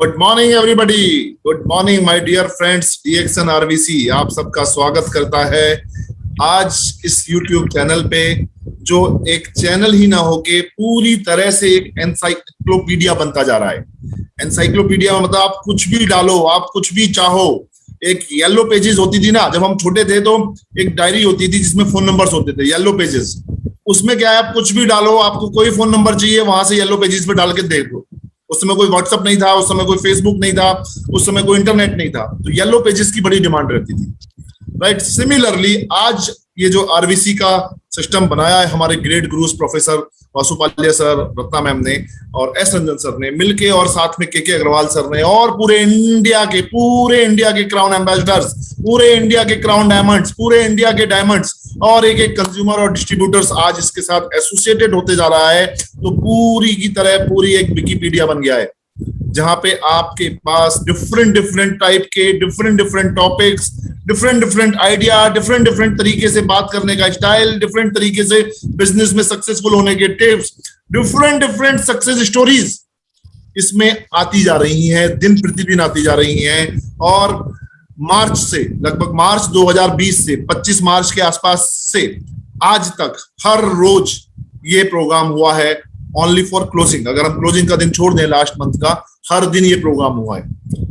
Good morning everybody, good morning my dear friends. DXN RVC आप सबका स्वागत करता है आज इस यूट्यूब चैनल पे, जो एक चैनल ही ना होके पूरी तरह से एक एनसाइक्लोपीडिया बनता जा रहा है। एनसाइक्लोपीडिया मतलब आप कुछ भी डालो, आप कुछ भी चाहो। एक येलो पेजेस होती थी ना, जब हम छोटे थे तो एक डायरी होती थी जिसमें फोन नंबर्स होते थे, येलो पेजेस। उसमें क्या है, आप कुछ भी डालो, आपको कोई फोन नंबर चाहिए वहां से येलो पेजेस पे डाल के देख लो। उस समय कोई व्हाट्सएप नहीं था, उस समय कोई फेसबुक नहीं था, उस समय कोई इंटरनेट नहीं था, तो येलो पेजेस की बड़ी डिमांड रहती थी, राइट। सिमिलरली आज ये जो आरवीसी का सिस्टम बनाया है हमारे great gurus professor Vasupalya sir, Ratna ma'am ने और एस रंजन सर ने मिलके, और साथ में के अग्रवाल सर ने, और पूरे इंडिया के क्राउन एम्बेसडर्स, पूरे इंडिया के क्राउन डायमंड्स, पूरे इंडिया के डायमंड्स और एक कंज्यूमर और डिस्ट्रीब्यूटर्स आज इसके साथ एसोसिएटेड होते जा रहा है। तो पूरी की तरह पूरी एक विकिपीडिया बन गया है, जहां पे आपके पास डिफरेंट टाइप के different topics, different idea, different तरीके से बात करने का स्टाइल, डिफरेंट तरीके से बिजनेस में सक्सेसफुल होने के टिप्स, डिफरेंट सक्सेस स्टोरीज इसमें आती जा रही हैं, दिन प्रतिदिन आती जा रही हैं। और मार्च से, लगभग मार्च 2020 से 25 मार्च के आसपास से आज तक हर रोज ये प्रोग्राम हुआ है, ओनली फॉर क्लोजिंग। अगर हम क्लोजिंग का दिन छोड़ दें लास्ट मंथ का, हर दिन ये प्रोग्राम हुआ है।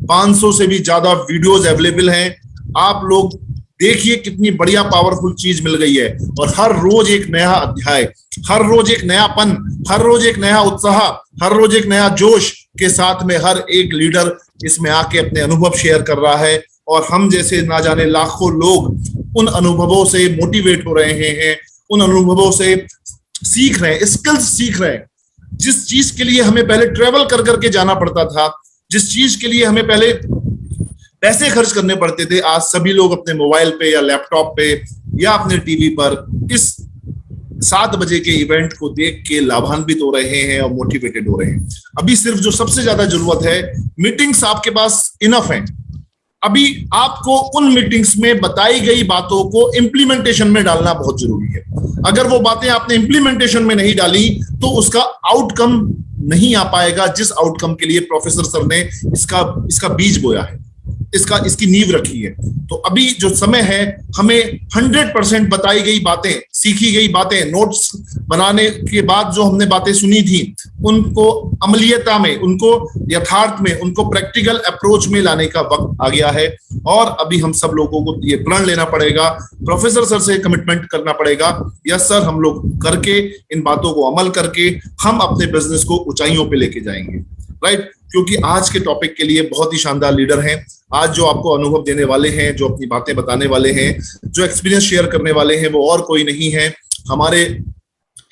500 से भी ज्यादा वीडियोस अवेलेबल हैं, आप लोग देखिए कितनी बढ़िया पावरफुल चीज मिल गई है। और हर रोज एक नया अध्याय, हर रोज एक नयापन, हर रोज एक नया उत्साह, हर रोज एक नया जोश के साथ में हर एक लीडर इसमें आके अपने अनुभव शेयर कर रहा है। और हम जैसे ना जाने लाखों लोग उन अनुभवों से मोटिवेट हो रहे हैं, उन अनुभवों से सीख रहे हैं, स्किल्स सीख रहे हैं। जिस चीज के लिए हमें पहले ट्रेवल कर करके जाना पड़ता था, जिस चीज के लिए हमें पहले पैसे खर्च करने पड़ते थे, आज सभी लोग अपने मोबाइल पे या लैपटॉप पे या अपने टीवी पर इस 7 बजे के इवेंट को देख के लाभान्वित हो रहे हैं और मोटिवेटेड हो रहे हैं। अभी सिर्फ जो सबसे ज्यादा जरूरत है, मीटिंग्स आपके पास इनफ है। अभी आपको उन मीटिंग्स में बताई गई बातों को इंप्लीमेंटेशन में डालना बहुत जरूरी है। अगर वो बातें आपने इंप्लीमेंटेशन में नहीं डाली तो उसका आउटकम नहीं आ पाएगा, जिस आउटकम के लिए प्रोफेसर सर ने इसका बीज बोया है, इसकी नींव रखी है। तो अभी जो समय है, हमें 100% बताई गई बातें, सीखी गई बातें, नोट्स बनाने के बाद जो हमने बातें सुनी थी, उनको अमलियता में, उनको यथार्थ में, उनको प्रैक्टिकल अप्रोच में लाने का वक्त आ गया है। और अभी हम सब लोगों को ये प्रण लेना पड़ेगा, प्रोफेसर सर से कमिटमेंट करना पड़ेगा, यस सर, हम लोग करके इन बातों को अमल करके हम अपने बिजनेस को ऊंचाइयों पे लेके जाएंगे, राइट। क्योंकि आज के टॉपिक के लिए बहुत ही शानदार लीडर हैं। आज जो आपको अनुभव देने वाले हैं, जो अपनी बातें बताने वाले हैं, जो एक्सपीरियंस शेयर करने वाले हैं, वो और कोई नहीं है, हमारे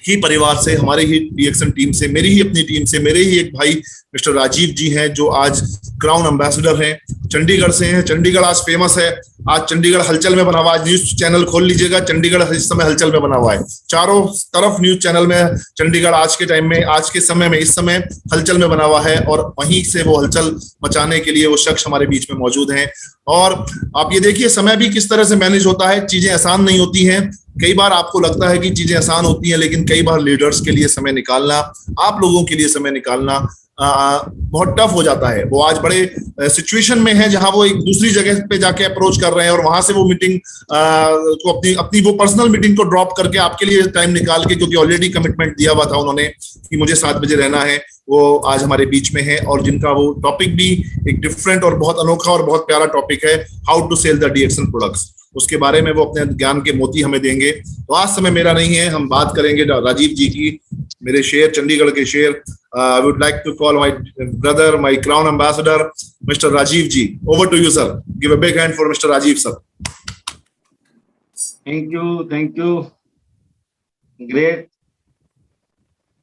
ही परिवार से, हमारे ही डीएक्सन टीम से, मेरी ही अपनी टीम से, मेरे ही एक भाई मिस्टर राजीव जी हैं, जो आज क्राउन एम्बेसडर हैं, चंडीगढ़ से हैं। चंडीगढ़ आज फेमस है, आज चंडीगढ़ हलचल में बना हुआ है। न्यूज चैनल खोल लीजिएगा, चंडीगढ़ इस समय हलचल में बना हुआ है। चारों तरफ न्यूज चैनल में चंडीगढ़ आज के टाइम में, आज के समय में, इस समय हलचल में बना हुआ है। और वहीं से वो हलचल मचाने के लिए वो शख्स हमारे बीच में मौजूद हैं। और आप ये देखिए समय भी किस तरह से मैनेज होता है, चीजें आसान नहीं होती हैं। कई बार आपको लगता है कि चीजें आसान होती हैं, लेकिन कई बार लीडर्स के लिए समय निकालना, आप लोगों के लिए समय निकालना बहुत टफ हो जाता है। वो आज बड़े सिचुएशन में है जहां वो एक दूसरी जगह पे जाके अप्रोच कर रहे हैं और वहां से वो मीटिंग को अपनी अपनी वो पर्सनल मीटिंग को ड्रॉप करके आपके लिए टाइम निकाल के, क्योंकि ऑलरेडी कमिटमेंट दिया हुआ था उन्होंने कि मुझे 7 बजे रहना है, वो आज हमारे बीच में है। और जिनका वो टॉपिक भी एक डिफरेंट और बहुत अनोखा और बहुत प्यारा टॉपिक है, how to sell the DXN products, उसके बारे में वो अपने ज्ञान के मोती हमें देंगे। तो आज समय मेरा नहीं है, हम बात करेंगे राजीव जी की, मेरे शेर, चंडीगढ़ के शेर। I would like to call my brother, my crown ambassador, Mr. Rajiv ji. Over to you, sir. Give a big hand for Mr. Rajiv, sir. Thank you. Great.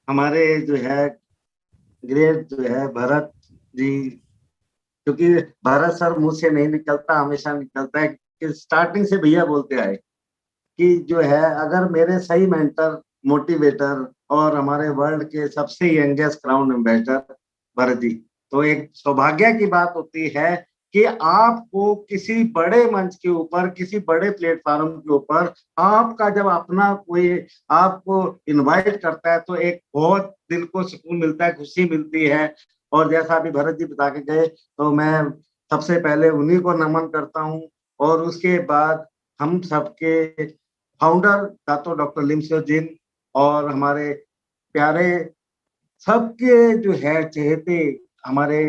हमारे जो है ग्रेट जो है भरत जी, क्योंकि भरत सर मुंह से नहीं निकलता, हमेशा निकलता है कि स्टार्टिंग से भैया बोलते आए कि जो है अगर मेरे सही मेंटर, मोटिवेटर और हमारे वर्ल्ड के सबसे youngest crown ambassador Bharat ji, तो एक सौभाग्य की बात होती है कि आपको किसी बड़े मंच के ऊपर, किसी बड़े प्लेटफॉर्म के ऊपर आपका जब अपना कोई आपको इनवाइट करता है तो एक बहुत दिल को सुकून मिलता है, खुशी मिलती है। और जैसा अभी भरत जी बता के गए, तो मैं सबसे पहले उन्हीं को नमन करता हूँ। और उसके बाद हम सबके फाउंडर दातो डॉक्टर लिमसेओ जिन और हमारे प्यारे सबके जो है चहेते हमारे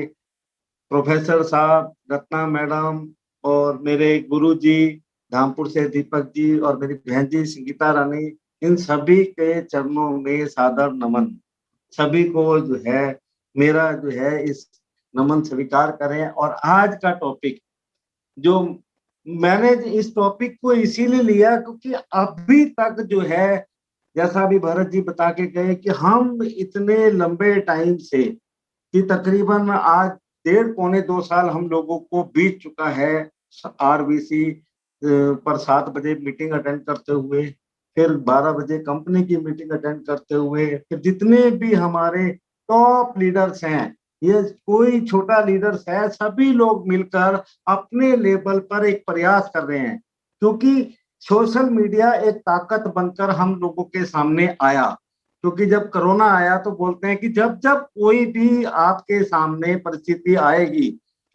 प्रोफेसर साहब, रत्ना मैडम और मेरे गुरुजी धामपुर से दीपक जी और मेरी बहन जी संगीता रानी, इन सभी के चरणों में सादर नमन। सभी को जो है मेरा जो है इस नमन स्वीकार करें। और आज का टॉपिक जो मैंने इस टॉपिक को इसीलिए लिया क्योंकि अभी तक जो है जैसा अभी भरत जी बता के गए कि हम इतने लंबे टाइम से कि तकरीबन आज 1.5-2 साल हम लोगों को बीत चुका है आरबीसी पर 7 बजे मीटिंग अटेंड करते हुए, फिर 12 बजे कंपनी की मीटिंग अटेंड करते हुए, फिर जितने भी हमारे टॉप लीडर्स हैं, ये कोई छोटा लीडर्स है, सभी लोग मिलकर अपने लेवल पर एक प्रयास कर रहे हैं। क्योंकि सोशल मीडिया एक ताकत बनकर हम लोगों के सामने आया, क्योंकि जब कोरोना आया तो बोलते हैं कि जब जब कोई भी आपके सामने परिस्थिति आएगी,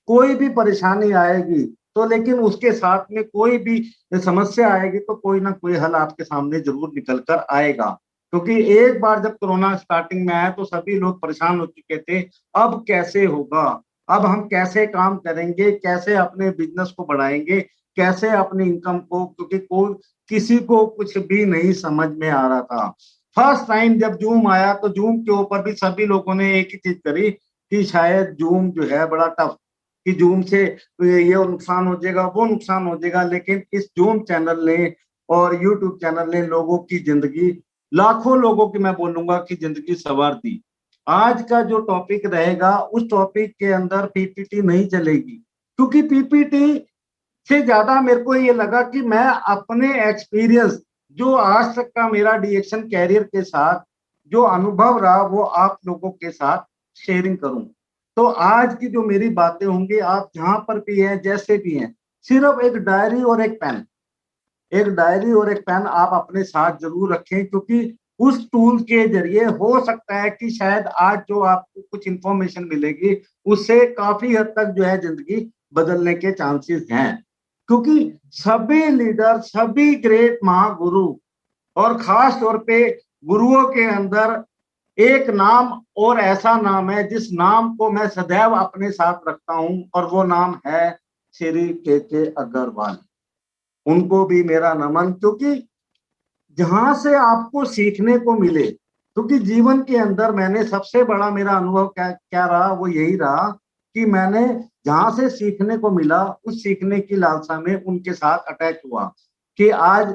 कोई भी परेशानी आएगी, तो लेकिन उसके साथ में कोई भी समस्या आएगी तो कोई ना कोई हल आपके सामने जरूर निकल कर आएगा। क्योंकि एक बार जब कोरोना स्टार्टिंग में आया तो सभी लोग परेशान हो चुके थे, अब कैसे होगा, अब हम कैसे काम करेंगे, कैसे अपने बिजनेस को बढ़ाएंगे, कैसे अपनी इनकम को, क्योंकि कोई किसी को कुछ भी नहीं समझ में आ रहा था। फर्स्ट टाइम जब जूम आया तो जूम के ऊपर भी सभी लोगों ने एक ही चीज करी कि शायद जूम जो है बड़ा टफ, कि जूम से ये नुकसान हो जाएगा, वो नुकसान हो जाएगा। लेकिन इस जूम चैनल ने और यूट्यूब चैनल ने लोगों की जिंदगी, लाखों लोगों की मैं बोलूंगा कि जिंदगी संवार दी। आज का जो टॉपिक रहेगा उस टॉपिक के अंदर पीपीटी नहीं चलेगी, क्योंकि पीपीटी से ज्यादा मेरे को ये लगा कि मैं अपने एक्सपीरियंस जो आज तक का मेरा डीएक्शन कैरियर के साथ जो अनुभव रहा वो आप लोगों के साथ शेयरिंग करूं। तो आज की जो मेरी बातें होंगी, आप जहां पर भी हैं, जैसे भी हैं, सिर्फ एक डायरी और एक पेन, एक डायरी और एक पेन आप अपने साथ जरूर रखें, क्योंकि उस टूल के जरिए हो सकता है कि शायद आज जो आपको कुछ इंफॉर्मेशन मिलेगी उससे काफी हद तक जो है जिंदगी बदलने के चांसेस हैं। क्योंकि सभी लीडर, सभी ग्रेट महागुरु और खास तौर पे गुरुओं के अंदर एक नाम और ऐसा नाम है जिस नाम को मैं सदैव अपने साथ रखता हूं, और वो नाम है श्री के अग्रवाल। उनको भी मेरा नमन, क्योंकि जहां से आपको सीखने को मिले, क्योंकि जीवन के अंदर मैंने सबसे बड़ा मेरा अनुभव क्या रहा, वो यही रहा कि मैंने जहां से सीखने को मिला उस सीखने की लालसा में उनके साथ अटैच हुआ। कि आज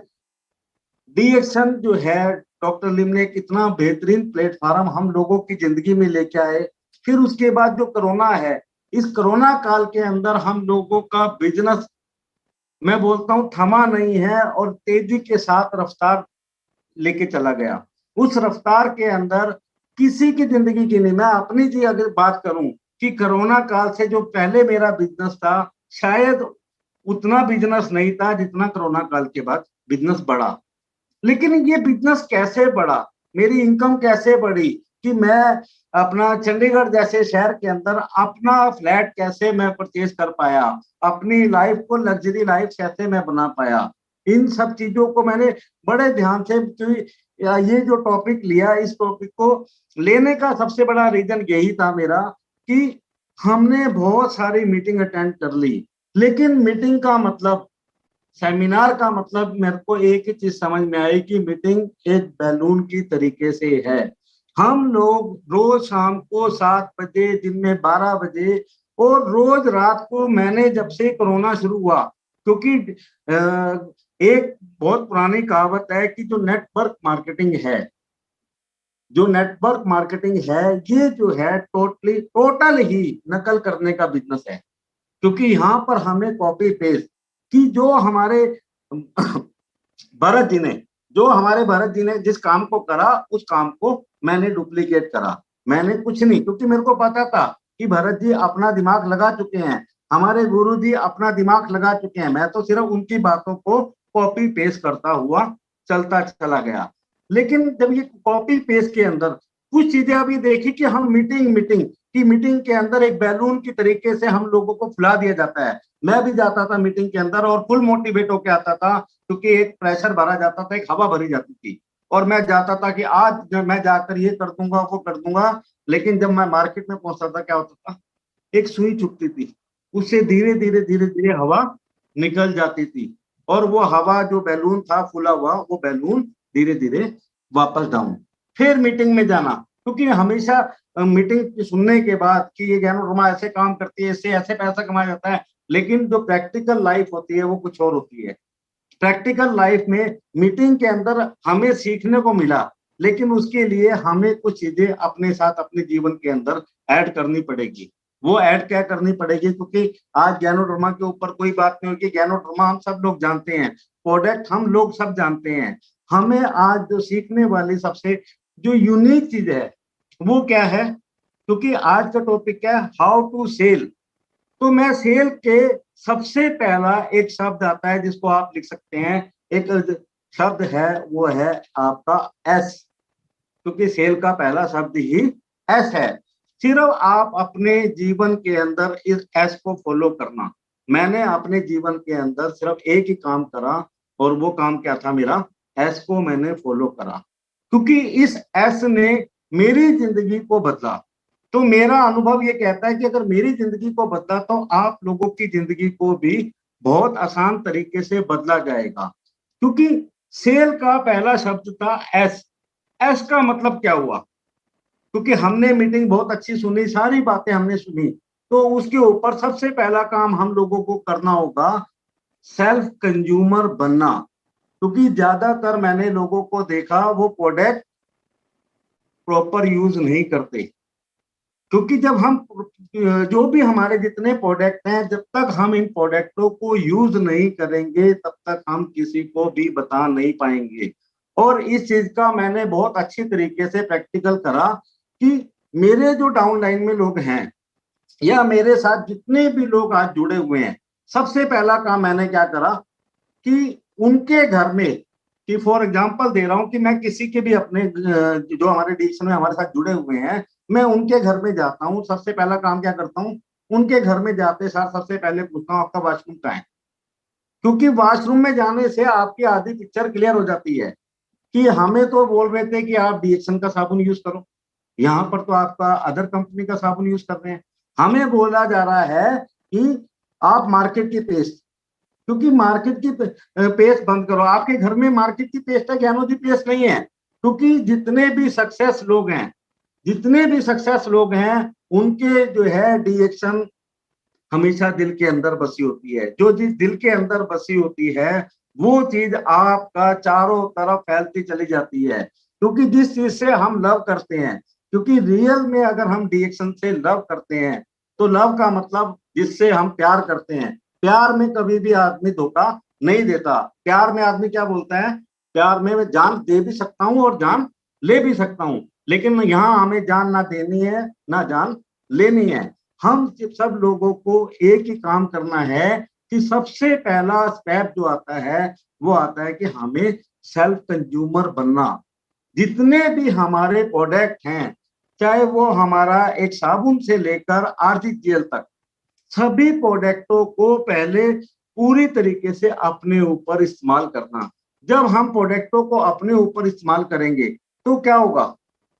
डीएक्शन जो है डॉक्टर लिम ने कितना बेहतरीन प्लेटफॉर्म हम लोगों की जिंदगी में लेके आए। फिर उसके बाद जो कोरोना है, इस कोरोना काल के अंदर हम लोगों का बिजनेस, मैं बोलता हूं, थमा नहीं है और तेजी के साथ रफ्तार लेके चला गया। उस रफ्तार के अंदर किसी की जिंदगी की नहीं, मैं अपनी जी अगर बात करूं कि कोरोना काल से जो पहले मेरा बिजनेस था, शायद उतना बिजनेस नहीं था जितना कोरोना काल के बाद बिजनेस बढ़ा। लेकिन ये बिजनेस कैसे बढ़ा, मेरी इनकम कैसे बढ़ी, कि मैं अपना चंडीगढ़ जैसे शहर के अंदर अपना फ्लैट कैसे मैं परचेज कर पाया, अपनी लाइफ को लग्जरी लाइफ कैसे मैं बना पाया। इन सब चीजों को मैंने बड़े ध्यान से, ये जो टॉपिक लिया, इस टॉपिक को लेने का सबसे बड़ा रीजन यही था मेरा कि हमने बहुत सारी मीटिंग अटेंड कर ली, लेकिन मीटिंग का मतलब, सेमिनार का मतलब मेरे को एक ही चीज समझ में आई कि मीटिंग एक बैलून की तरीके से है। हम लोग रोज शाम को 7 बजे, दिन में 12 बजे, और रोज रात को, मैंने जब से कोरोना शुरू हुआ, क्योंकि एक बहुत पुरानी कहावत है कि जो नेटवर्क मार्केटिंग है, जो नेटवर्क मार्केटिंग है, ये जो है टोटल ही नकल करने का बिजनेस है। क्योंकि यहाँ पर हमें कॉपी पेस्ट कि जो हमारे भरत जी ने जिस काम को करा, उस काम को मैंने डुप्लीकेट करा। मैंने कुछ नहीं, क्योंकि मेरे को पता था कि भरत जी अपना दिमाग लगा चुके हैं, हमारे गुरु जी अपना दिमाग लगा चुके हैं। मैं तो सिर्फ उनकी बातों को कॉपी पेस्ट करता हुआ चलता चला गया। लेकिन जब ये कॉपी पेस्ट के अंदर कुछ चीजें अभी देखी कि हम मीटिंग के अंदर एक बैलून की तरीके से हम लोगों को फुला दिया जाता है। मैं भी जाता था मीटिंग के अंदर और फुल मोटिवेट होके आता था, क्योंकि एक प्रेशर भरा जाता था, एक हवा भरी जाती थी, और मैं जाता था कि आज मैं जाकर ये कर दूंगा, वो कर दूंगा। लेकिन जब मैं मार्केट में पहुंचता था, क्या होता था, एक सुई चुभती थी, उससे धीरे धीरे धीरे धीरे हवा निकल जाती थी, और वो हवा जो बैलून था फूला हुआ, वो बैलून धीरे धीरे वापस डाउन। फिर मीटिंग में जाना, क्योंकि हमेशा मीटिंग सुनने के बाद कि ये ज्ञानों ऐसे काम करती है, इससे ऐसे पैसा कमाया जाता है, लेकिन जो प्रैक्टिकल लाइफ होती है वो कुछ और होती है। प्रैक्टिकल लाइफ में मीटिंग के अंदर हमें सीखने को मिला, लेकिन उसके लिए हमें कुछ चीजें अपने साथ अपने जीवन के अंदर ऐड करनी पड़ेगी। वो ऐड क्या करनी पड़ेगी, क्योंकि आज ज्ञानों के ऊपर कोई बात नहीं होगी। ज्ञानों हम सब लोग जानते हैं, प्रोडक्ट हम लोग सब जानते हैं। हमें आज जो सीखने वाली सबसे जो यूनिक चीज है वो क्या है, क्योंकि आज का टॉपिक क्या है, हाउ टू सेल। तो मैं सेल के सबसे पहला एक शब्द आता है जिसको आप लिख सकते हैं, एक शब्द है, वो है आपका एस, क्योंकि सेल का पहला शब्द ही एस है। सिर्फ आप अपने जीवन के अंदर इस एस को फॉलो करना। मैंने अपने जीवन के अंदर सिर्फ एक ही काम करा, और वो काम क्या था, मेरा एस को मैंने फॉलो करा, क्योंकि इस एस ने मेरी जिंदगी को बदला। तो मेरा अनुभव ये कहता है कि अगर मेरी जिंदगी को बदला, तो आप लोगों की जिंदगी को भी बहुत आसान तरीके से बदला जाएगा। क्योंकि सेल का पहला शब्द था एस। एस का मतलब क्या हुआ, क्योंकि हमने मीटिंग बहुत अच्छी सुनी, सारी बातें हमने सुनी, तो उसके ऊपर सबसे पहला काम हम लोगों को करना होगा, सेल्फ कंज्यूमर बनना। क्योंकि ज्यादातर मैंने लोगों को देखा, वो प्रोडक्ट प्रॉपर यूज नहीं करते। क्योंकि जब हम जो भी हमारे जितने प्रोडक्ट हैं, जब तक हम इन प्रोडक्टों को यूज नहीं करेंगे, तब तक हम किसी को भी बता नहीं पाएंगे। और इस चीज का मैंने बहुत अच्छी तरीके से प्रैक्टिकल करा कि मेरे जो डाउनलाइन में लोग हैं, या मेरे साथ जितने भी लोग आज जुड़े हुए हैं, सबसे पहला काम मैंने क्या करा कि उनके घर में, कि फॉर एग्जांपल दे रहा हूं कि मैं किसी के भी अपने जो हमारे डिक्शन में हमारे साथ जुड़े हुए हैं, मैं उनके घर में जाता हूं। सबसे पहला काम क्या करता हूं, उनके घर में जाते साथ सबसे पहले पूछता हूं आपका वॉशरूम कहाँ है। क्योंकि वॉशरूम में जाने से आपकी आधी पिक्चर क्लियर हो जाती है। कि हमें तो बोल रहे थे कि आप डीएक्शन का साबुन यूज करो, यहाँ पर तो आपका अदर कंपनी का साबुन यूज कर रहे हैं। हमें बोला जा रहा है कि आप मार्केट की पेस्ट, क्योंकि मार्केट की पेस्ट बंद करो। आपके घर में मार्केट की पेस्ट है, ज्ञानो जी पेस्ट नहीं है। क्योंकि जितने भी सक्सेस लोग हैं, उनके जो है डिएक्शन हमेशा दिल के अंदर बसी होती है। जो चीज दिल के अंदर बसी होती है, वो चीज आपका चारों तरफ फैलती चली जाती है। क्योंकि जिस चीज से हम लव करते हैं, क्योंकि रियल में अगर हम डिएक्शन से लव करते हैं, तो लव का मतलब जिससे हम प्यार करते हैं। प्यार में कभी भी आदमी धोखा नहीं देता। प्यार में आदमी क्या बोलता है, प्यार में मैं जान दे भी सकता हूं और जान ले भी सकता हूं, लेकिन यहाँ हमें जान ना देनी है ना जान लेनी है। हम सब लोगों को एक ही काम करना है कि सबसे पहला स्टेप जो आता है, वो आता है कि हमें सेल्फ कंज्यूमर बनना। जितने भी हमारे प्रोडक्ट हैं, चाहे वो हमारा एक साबुन से लेकर आरजी जेल तक, सभी प्रोडक्टों को पहले पूरी तरीके से अपने ऊपर इस्तेमाल करना। जब हम प्रोडक्टों को अपने ऊपर इस्तेमाल करेंगे तो क्या होगा,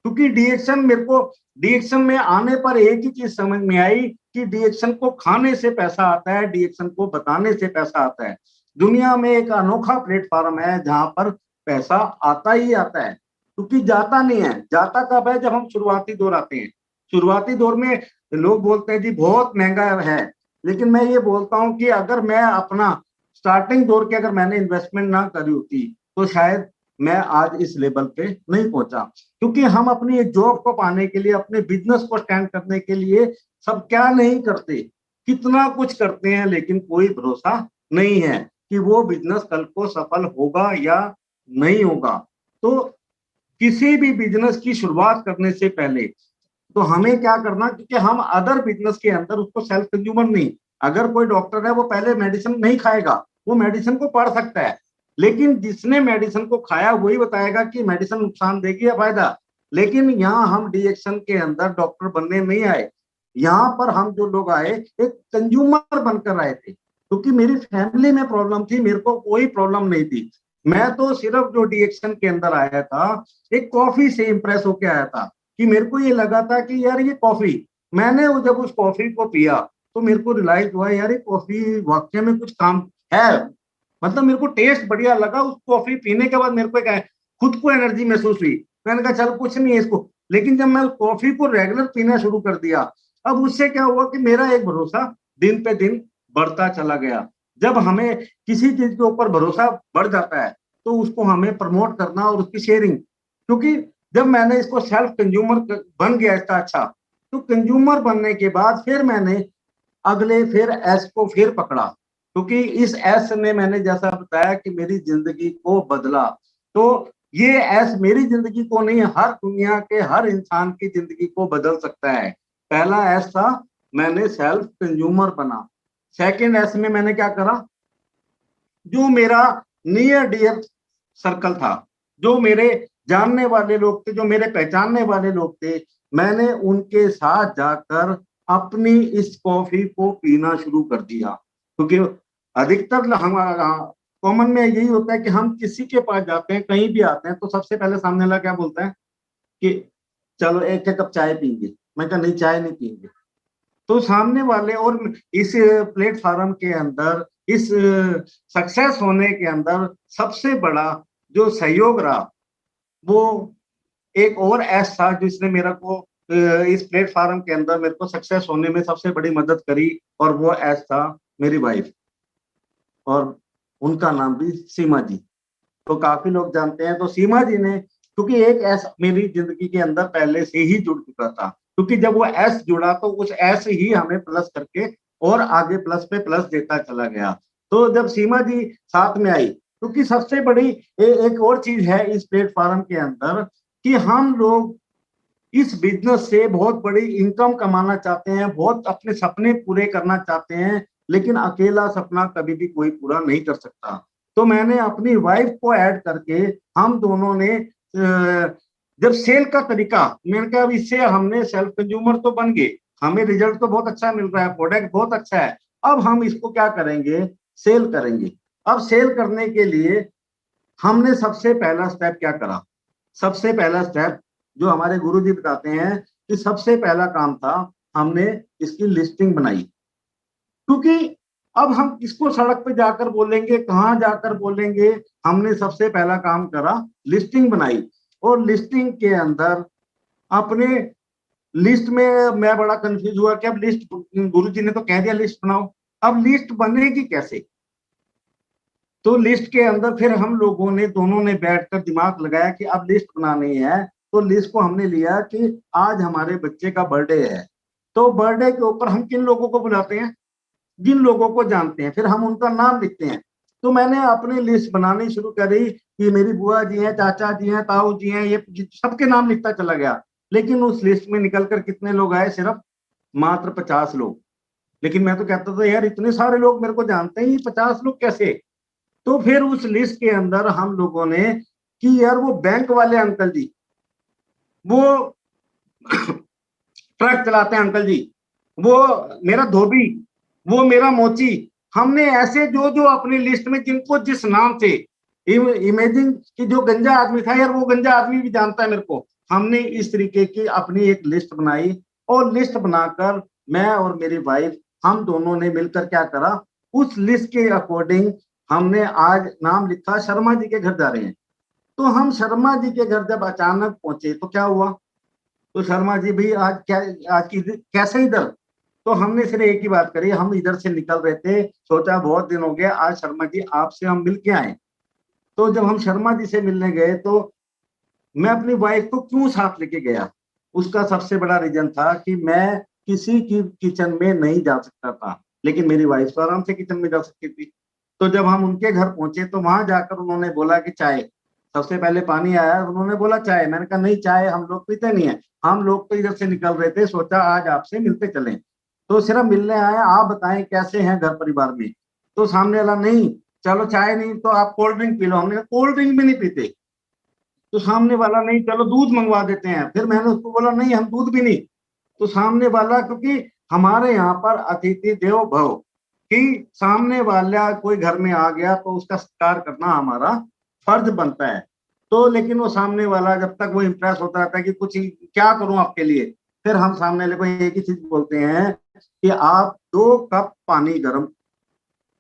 क्योंकि डीएक्शन मेरे को, डीएक्शन में आने पर एक ही चीज समझ में आई कि डीएक्शन को खाने से पैसा आता है, डीएक्शन को बताने से पैसा आता है। दुनिया में एक अनोखा प्लेटफॉर्म है जहां पर पैसा आता ही आता है, क्योंकि जाता नहीं है। जाता कब है, जब हम शुरुआती दौर आते हैं। शुरुआती दौर में लोग बोलते हैं जी बहुत महंगा है, लेकिन मैं ये बोलता हूं कि अगर मैं अपना स्टार्टिंग दौर के अगर मैंने इन्वेस्टमेंट ना करी होती तो शायद मैं आज इस लेवल पे नहीं पहुंचा। क्योंकि हम अपनी एक जॉब को पाने के लिए, अपने बिजनेस को स्टैंड करने के लिए सब क्या नहीं करते, कितना कुछ करते हैं, लेकिन कोई भरोसा नहीं है कि वो बिजनेस कल को सफल होगा या नहीं होगा। तो किसी भी बिजनेस की शुरुआत करने से पहले तो हमें क्या करना, क्योंकि हम अदर बिजनेस के अंदर उसको सेल्फ कंज्यूमर नहीं, अगर कोई डॉक्टर है वो पहले मेडिसिन नहीं खाएगा, वो मेडिसिन को पढ़ सकता है, लेकिन जिसने मेडिसिन को खाया वही बताएगा कि मेडिसिन नुकसान देगी या फायदा। लेकिन यहाँ हम डीएक्शन के अंदर डॉक्टर बनने नहीं आए, यहाँ पर हम जो लोग आए एक कंज्यूमर बनकर आए थे, क्योंकि मेरी फैमिली में प्रॉब्लम थी, मेरे को कोई प्रॉब्लम नहीं थी। मैं तो सिर्फ जो डीएक्शन के अंदर आया था एक कॉफी से इंप्रेस होके आया था, कि मेरे को ये लगा था कि यार ये कॉफी, मैंने जब उस कॉफी को पिया तो मेरे को रियलाइज हुआ यार ये कॉफी वाकई में कुछ काम है। मतलब मेरे को टेस्ट बढ़िया लगा, उस कॉफी पीने के बाद मेरे को एक खुद को एनर्जी महसूस हुई। मैंने कहा चल कुछ नहीं है इसको, लेकिन जब मैं उस कॉफी को रेगुलर पीना शुरू कर दिया, अब उससे क्या हुआ कि मेरा एक भरोसा दिन पे दिन बढ़ता चला गया। जब हमें किसी चीज के ऊपर भरोसा बढ़ जाता है तो उसको हमें प्रमोट करना और उसकी शेयरिंग, क्योंकि जब मैंने इसको सेल्फ कंज्यूमर बन गया इसका, अच्छा तो कंज्यूमर बनने के बाद फिर मैंने अगले फिर एस को फिर पकड़ा, क्योंकि इस एस ने मैंने जैसा बताया कि मेरी जिंदगी को बदला। तो ये एस मेरी जिंदगी को नहीं, हर दुनिया के हर इंसान की जिंदगी को बदल सकता है। पहला एस था, मैंने सेल्फ कंज्यूमर बना। सेकंड एस में मैंने क्या करा, जो मेरा नियर डियर सर्कल था, जो मेरे जानने वाले लोग थे, जो मेरे पहचानने वाले लोग थे, मैंने उनके साथ जाकर अपनी इस कॉफी को पीना शुरू कर दिया। क्योंकि अधिकतर हम कॉमन में यही होता है कि हम किसी के पास जाते हैं, कहीं भी आते हैं, तो सबसे पहले सामने वाला क्या बोलता है कि चलो एक कप चाय पीएंगे। मैं कहा नहीं, चाय नहीं पीएंगे। तो सामने वाले, और इस प्लेटफॉर्म के अंदर, इस सक्सेस होने के अंदर सबसे बड़ा जो सहयोग रहा वो एक और एस था जिसने मेरे को इस प्लेटफॉर्म के अंदर मेरे को सक्सेस होने में सबसे बड़ी मदद करी, और वो एस था मेरी वाइफ, और उनका नाम भी सीमा जी। तो काफी लोग जानते हैं। तो सीमा जी ने, क्योंकि एक एस मेरी जिंदगी के अंदर पहले से ही जुड़ चुका था, क्योंकि जब वो एस जुड़ा तो उस एस ही हमें प्लस करके और आगे प्लस पे प्लस देता चला गया। तो जब सीमा जी साथ में आई, क्योंकि सबसे बड़ी एक और चीज है इस प्लेटफॉर्म के अंदर कि हम लोग इस बिजनेस से बहुत बड़ी इनकम कमाना चाहते हैं, बहुत अपने सपने पूरे करना चाहते हैं, लेकिन अकेला सपना कभी भी कोई पूरा नहीं कर सकता। तो मैंने अपनी वाइफ को ऐड करके हम दोनों ने जब सेल का तरीका, मैंने कहा इससे हमने सेल्फ कंज्यूमर तो बन गए, हमें रिजल्ट तो बहुत अच्छा मिल रहा है, प्रोडक्ट बहुत अच्छा है, अब हम इसको क्या करेंगे, सेल करेंगे। अब सेल करने के लिए हमने सबसे पहला स्टेप क्या करा, सबसे पहला स्टेप जो हमारे गुरुजी बताते हैं कि सबसे पहला काम था, हमने इसकी लिस्टिंग बनाई। क्योंकि अब हम किसको सड़क पे जाकर बोलेंगे, कहाँ जाकर बोलेंगे, हमने सबसे पहला काम करा, लिस्टिंग बनाई। और लिस्टिंग के अंदर अपने लिस्ट में मैं बड़ा कंफ्यूज हुआ कि अब लिस्ट, गुरुजी ने तो कह दिया लिस्ट बनाओ, अब लिस्ट बनेगी कैसे। तो लिस्ट के अंदर फिर हम लोगों ने दोनों ने बैठकर दिमाग लगाया कि अब लिस्ट बनानी है। तो लिस्ट को हमने लिया कि आज हमारे बच्चे का बर्थडे है, तो बर्थडे के ऊपर हम किन लोगों को बुलाते हैं, जिन लोगों को जानते हैं, फिर हम उनका नाम लिखते हैं। तो मैंने अपनी लिस्ट बनानी शुरू करी कि मेरी बुआ जी हैं, चाचा जी हैं, ताऊ जी हैं, ये सबके नाम लिखता चला गया। लेकिन उस लिस्ट में निकलकर कितने लोग आए, सिर्फ मात्र 50 लोग। लेकिन मैं तो कहता था यार इतने सारे लोग मेरे को जानते हैं, ये 50 लोग कैसे। तो फिर उस लिस्ट के अंदर हम लोगों ने कि यार वो बैंक वाले अंकल जी, वो ट्रक चलाते हैं अंकल जी, वो मेरा धोबी, वो मेरा मोची। हमने ऐसे जो जो अपनी लिस्ट में जिनको जिस नाम से इमेजिन कि जो गंजा आदमी था यार, वो गंजा आदमी भी जानता है मेरे को। हमने इस तरीके की अपनी एक लिस्ट बनाई, और लिस्ट बनाकर मैं और मेरी वाइफ, हम दोनों ने मिलकर क्या करा, उस लिस्ट के अकॉर्डिंग हमने आज नाम लिखा, शर्मा जी के घर जा रहे हैं। तो हम शर्मा जी के घर जब अचानक पहुंचे तो क्या हुआ, तो शर्मा जी भी आज क्या, आज की कैसे इधर, तो हमने सिर्फ एक ही बात करी, हम इधर से निकल रहे थे, सोचा बहुत दिन हो गया, आज शर्मा जी आपसे हम मिल के आए। तो जब हम शर्मा जी से मिलने गए तो मैं अपनी वाइफ को क्यों साथ लेके गया, उसका सबसे बड़ा रीजन था कि मैं किसी की किचन में नहीं जा सकता था, लेकिन मेरी वाइफ तो आराम से किचन में जा सकती थी। तो जब हम उनके घर पहुंचे तो वहां जाकर उन्होंने बोला कि चाय, सबसे पहले पानी आया, उन्होंने बोला चाय, मैंने कहा नहीं चाय हम लोग पीते नहीं है, हम लोग तो इधर से निकल रहे थे, सोचा आज आपसे मिलते चलें। तो सिर्फ मिलने आए, आप बताएं कैसे हैं घर परिवार में। तो सामने वाला, नहीं चलो चाय नहीं तो आप कोल्ड ड्रिंक पी लो। हमने कहा कोल्ड ड्रिंक भी नहीं पीते। तो सामने वाला, नहीं चलो दूध मंगवा देते हैं। फिर मैंने उसको बोला नहीं हम दूध भी नहीं। तो सामने वाला, क्योंकि हमारे यहाँ पर अतिथि देवो भव, कि सामने वाला कोई घर में आ गया तो उसका सत्कार करना हमारा फर्ज बनता है। तो लेकिन वो सामने वाला जब तक वो इम्प्रेस होता रहता है कि कुछ क्या करूं आपके लिए, फिर हम सामने वाले को एक ही चीज बोलते हैं कि आप 2 कप पानी गर्म।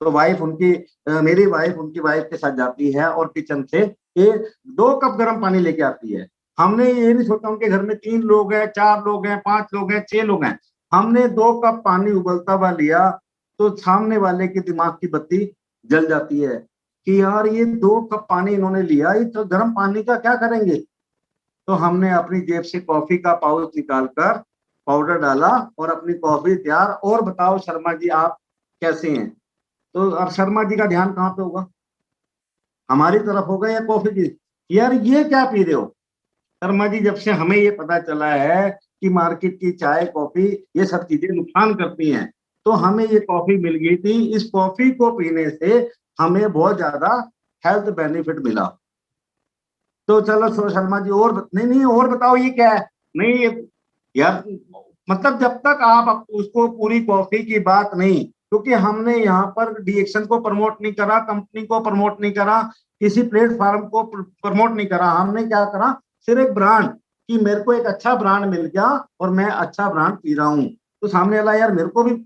तो वाइफ उनकी, मेरी वाइफ उनकी वाइफ के साथ जाती है और किचन से ये 2 कप गर्म पानी लेके आती है। हमने ये नहीं सोचा उनके घर में 3 लोग हैं, 4 लोग हैं, 5 लोग हैं, 6 लोग हैं। हमने 2 कप पानी उबलता हुआ लिया, तो सामने वाले के दिमाग की बत्ती जल जाती है कि यार ये 2 कप पानी इन्होंने लिया, ये तो गर्म पानी का क्या करेंगे। तो हमने अपनी जेब से कॉफी का पाउच निकालकर पाउडर डाला और अपनी कॉफी तैयार। और बताओ शर्मा जी आप कैसे हैं। तो अब शर्मा जी का ध्यान कहाँ पे होगा, हमारी तरफ होगा या कॉफी की, यार ये क्या पी रहे हो। शर्मा जी जब से हमें ये पता चला है कि मार्केट की चाय कॉफी ये सब चीजें नुकसान करती हैं, तो हमें ये कॉफी मिल गई थी। इस कॉफी को पीने से हमें बहुत ज्यादा हेल्थ बेनिफिट मिला। तो चलो शर्मा जी और नहीं नहीं और बताओ ये क्या है। नहीं ये यार, मतलब जब तक आप उसको पूरी कॉफी की बात नहीं, क्योंकि हमने यहाँ पर डीएक्शन को प्रमोट नहीं करा, कंपनी को प्रमोट नहीं करा, किसी प्लेटफॉर्म को प्रमोट नहीं करा, हमने क्या करा, सिर्फ एक ब्रांड, कि मेरे को एक अच्छा ब्रांड मिल गया और मैं अच्छा ब्रांड पी रहा हूँ। तो सामने वाला यार मेरे को भी,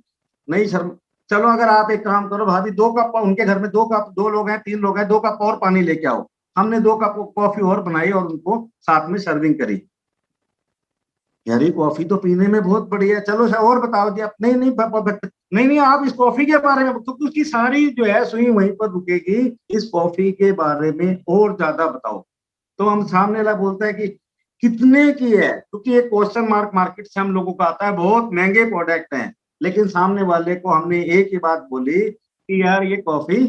नहीं शर्म, चलो अगर आप एक काम करो भाभी, 2 कप, उनके घर में 2 कप, 2 लोग हैं 3 लोग हैं, 2 कप और पानी लेके आओ। हमने 2 कप कॉफी और बनाई और उनको साथ में सर्विंग करी। यार ये कॉफी तो पीने में बहुत बढ़िया है, चलो सर और बताओ जी आप। नहीं नहीं नहीं नहीं आप इस कॉफी के बारे में, क्योंकि उसकी सारी जो है सुई वहीं पर रुकेगी, इस कॉफी के बारे में और ज्यादा बताओ। तो हम सामने वाला बोलता है कि कितने की है, क्योंकि एक क्वेश्चन मार्क मार्केट से हम लोगों का आता है, बहुत महंगे प्रोडक्ट हैं। लेकिन सामने वाले को हमने एक ही बात बोली कि यार ये कॉफी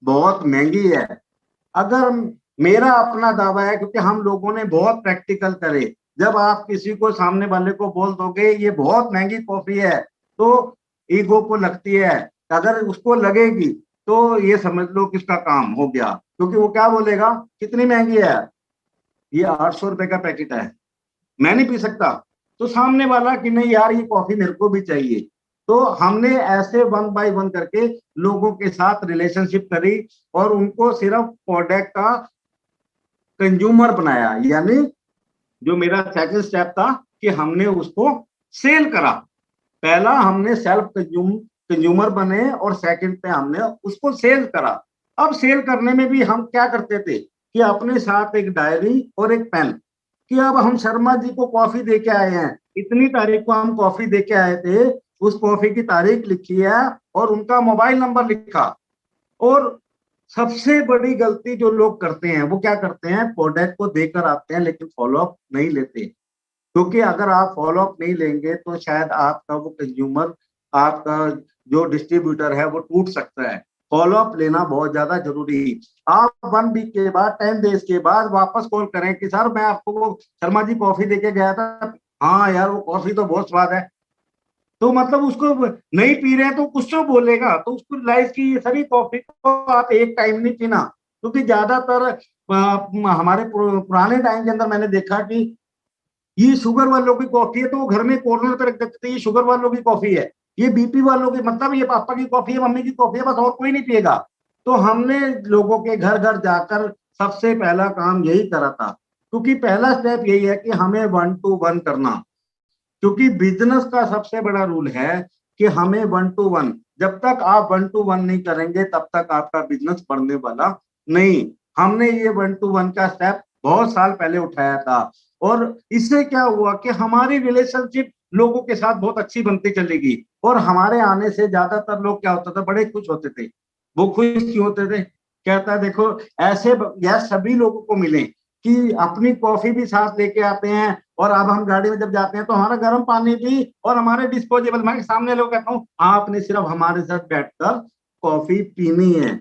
बहुत महंगी है। अगर मेरा अपना दावा है, क्योंकि हम लोगों ने बहुत प्रैक्टिकल करे, जब आप किसी को सामने वाले को बोल दोगे ये बहुत महंगी कॉफी है, तो ईगो को लगती है, अगर उसको लगेगी तो ये समझ लो किसका काम हो गया, क्योंकि वो क्या बोलेगा कितनी महंगी है, ये 800 रुपए का पैकेट है, मैं नहीं पी सकता। तो सामने वाला कि नहीं यार ये कॉफी मेरे को भी चाहिए। तो हमने ऐसे 1 बाय 1 करके लोगों के साथ रिलेशनशिप करी और उनको सिर्फ प्रोडक्ट का कंज्यूमर बनाया। यानी जो मेरा सेकंड स्टेप था कि हमने उसको सेल करा। पहला हमने सेल्फ कंज्यूमर बने और सेकंड पे हमने उसको सेल करा। अब सेल करने में भी हम क्या करते थे कि अपने साथ एक डायरी और एक पेन, कि अब हम शर्मा जी को कॉफी दे के आए हैं, इतनी तारीख को हम कॉफी दे के आए थे, उस कॉफी की तारीख लिखी है और उनका मोबाइल नंबर लिखा। और सबसे बड़ी गलती जो लोग करते हैं वो क्या करते हैं, प्रोडक्ट को देकर आते हैं लेकिन फॉलोअप नहीं लेते। क्योंकि अगर आप फॉलोअप नहीं लेंगे तो शायद आपका वो कंज्यूमर, आपका जो डिस्ट्रीब्यूटर है वो टूट सकता है। फॉलोअप लेना बहुत ज्यादा जरूरी है। आप 1 वीक के बाद, 10 डेज के बाद वापस कॉल करें कि सर मैं आपको वो शर्मा जी कॉफी देके गया था, हाँ यार वो कॉफी तो बहुत स्वाद है। तो मतलब उसको नहीं पी रहे हैं तो कुछ तो बोलेगा, तो उसको रियलाइज की ये सारी कॉफी को आप एक टाइम नहीं पीना। क्योंकि ज्यादातर हमारे पुराने टाइम के अंदर मैंने देखा कि ये शुगर वालों की कॉफी है, तो वो घर में कॉर्नर पे रख देते, ये शुगर वालों की कॉफी है, ये बीपी वालों की, मतलब ये पापा की कॉफी है, मम्मी की कॉफी है, बस और कोई नहीं पिएगा। तो हमने लोगों के घर घर जाकर सबसे पहला काम यही करा था, क्योंकि पहला स्टेप यही है कि हमें 1 to 1 करना। क्योंकि बिजनेस का सबसे बड़ा रूल है कि हमें 1 to 1, जब तक आप 1 to 1 नहीं करेंगे तब तक आपका बिजनेस बढ़ने वाला नहीं। हमने ये 1 to 1 का स्टेप बहुत साल पहले उठाया था, और इससे क्या हुआ कि हमारी रिलेशनशिप लोगों के साथ बहुत अच्छी बनती चलेगी। और हमारे आने से ज्यादातर लोग क्या होता था, बड़े खुश होते थे। वो खुश क्यों होते थे? कहता है देखो, ऐसे यह सभी लोगों को मिले कि अपनी कॉफी भी साथ लेके आते हैं, और अब हम गाड़ी में जब जाते हैं तो हमारा गर्म पानी भी और हमारे डिस्पोजेबल, मैं सामने लोग कहता हूँ आपने सिर्फ हमारे साथ बैठकर कॉफी पीनी है।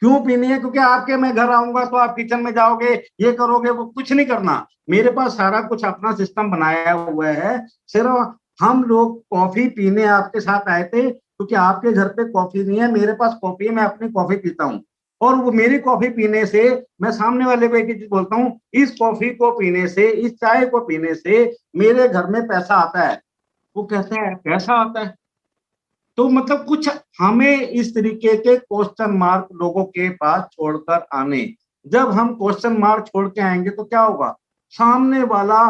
क्यों पीनी है? क्योंकि आपके मैं घर आऊंगा तो आप किचन में जाओगे, ये करोगे, वो कुछ नहीं करना। मेरे पास सारा कुछ अपना सिस्टम बनाया हुआ है। सिर्फ हम लोग कॉफी पीने आपके साथ आए थे, क्योंकि आपके घर पे कॉफी नहीं है, मेरे पास कॉफी है, मैं अपनी कॉफी पीता हूँ। और वो मेरी कॉफी पीने से, मैं सामने वाले को एक चीज बोलता हूँ, इस कॉफी को पीने से, इस चाय को पीने से मेरे घर में पैसा आता है। वो कहता है पैसा आता है? तो मतलब कुछ हमें इस तरीके के क्वेश्चन मार्क लोगों के पास छोड़कर आने। जब हम क्वेश्चन मार्क छोड़ के आएंगे तो क्या होगा, सामने वाला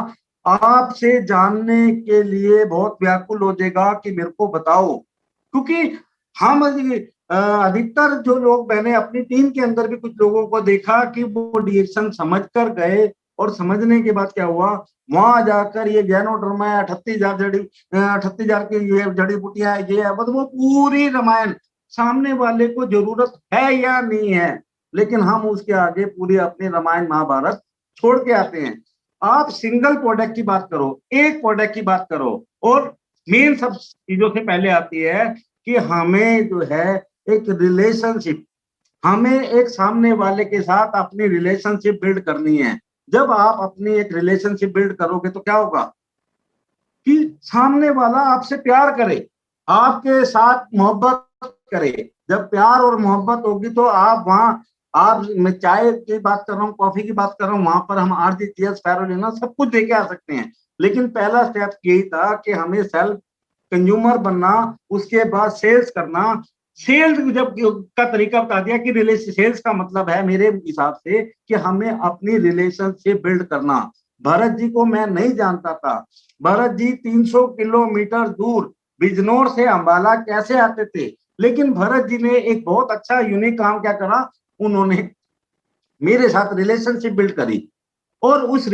आपसे जानने के लिए बहुत व्याकुल हो जाएगा कि मेरे को बताओ। क्योंकि हम अधिकतर जो लोग, मैंने अपनी टीम के अंदर भी कुछ लोगों को देखा कि वो डिएक्शन समझ कर गए, और समझने के बाद क्या हुआ, वहां जाकर ये गैनोडर्मा है, 38,000 की ये जड़ी बूटियां है, ये है, मतलब वो पूरी रामायण सामने वाले को जरूरत है या नहीं है, लेकिन हम उसके आगे पूरी अपनी रामायण महाभारत छोड़ के आते हैं। आप सिंगल प्रोडक्ट की बात करो, एक प्रोडक्ट की बात करो, और मेन सब चीजों से पहले आती है कि हमें जो है एक रिलेशनशिप, हमें एक सामने वाले के साथ अपनी रिलेशनशिप बिल्ड करनी है। जब आप अपनी एक रिलेशनशिप बिल्ड करोगे तो क्या होगा कि सामने वाला आपसे प्यार करे, आपके साथ मोहब्बत करे। जब प्यार और मोहब्बत होगी तो आप वहां, आप, मैं चाय की बात कर रहा हूँ, कॉफी की बात कर रहा हूँ, वहां पर हम आरजीटीएस, स्पैरुलिना सब कुछ देके आ सकते हैं। लेकिन पहला स्टेप यही था कि हमें सेल्फ कंज्यूमर बनना, उसके बाद सेल्स करना। सेल्स जब का तरीका बता दिया कि रिलेशन, सेल्स का मतलब है मेरे हिसाब से कि हमें अपनी रिलेशनशिप बिल्ड करना। भरत जी को मैं नहीं जानता था। भरत जी 300 किलोमीटर दूर बिजनौर से अंबाला कैसे आते थे, लेकिन भरत जी ने एक बहुत अच्छा यूनिक काम क्या करा, उन्होंने मेरे साथ रिलेशनशिप बिल्ड करी। और उस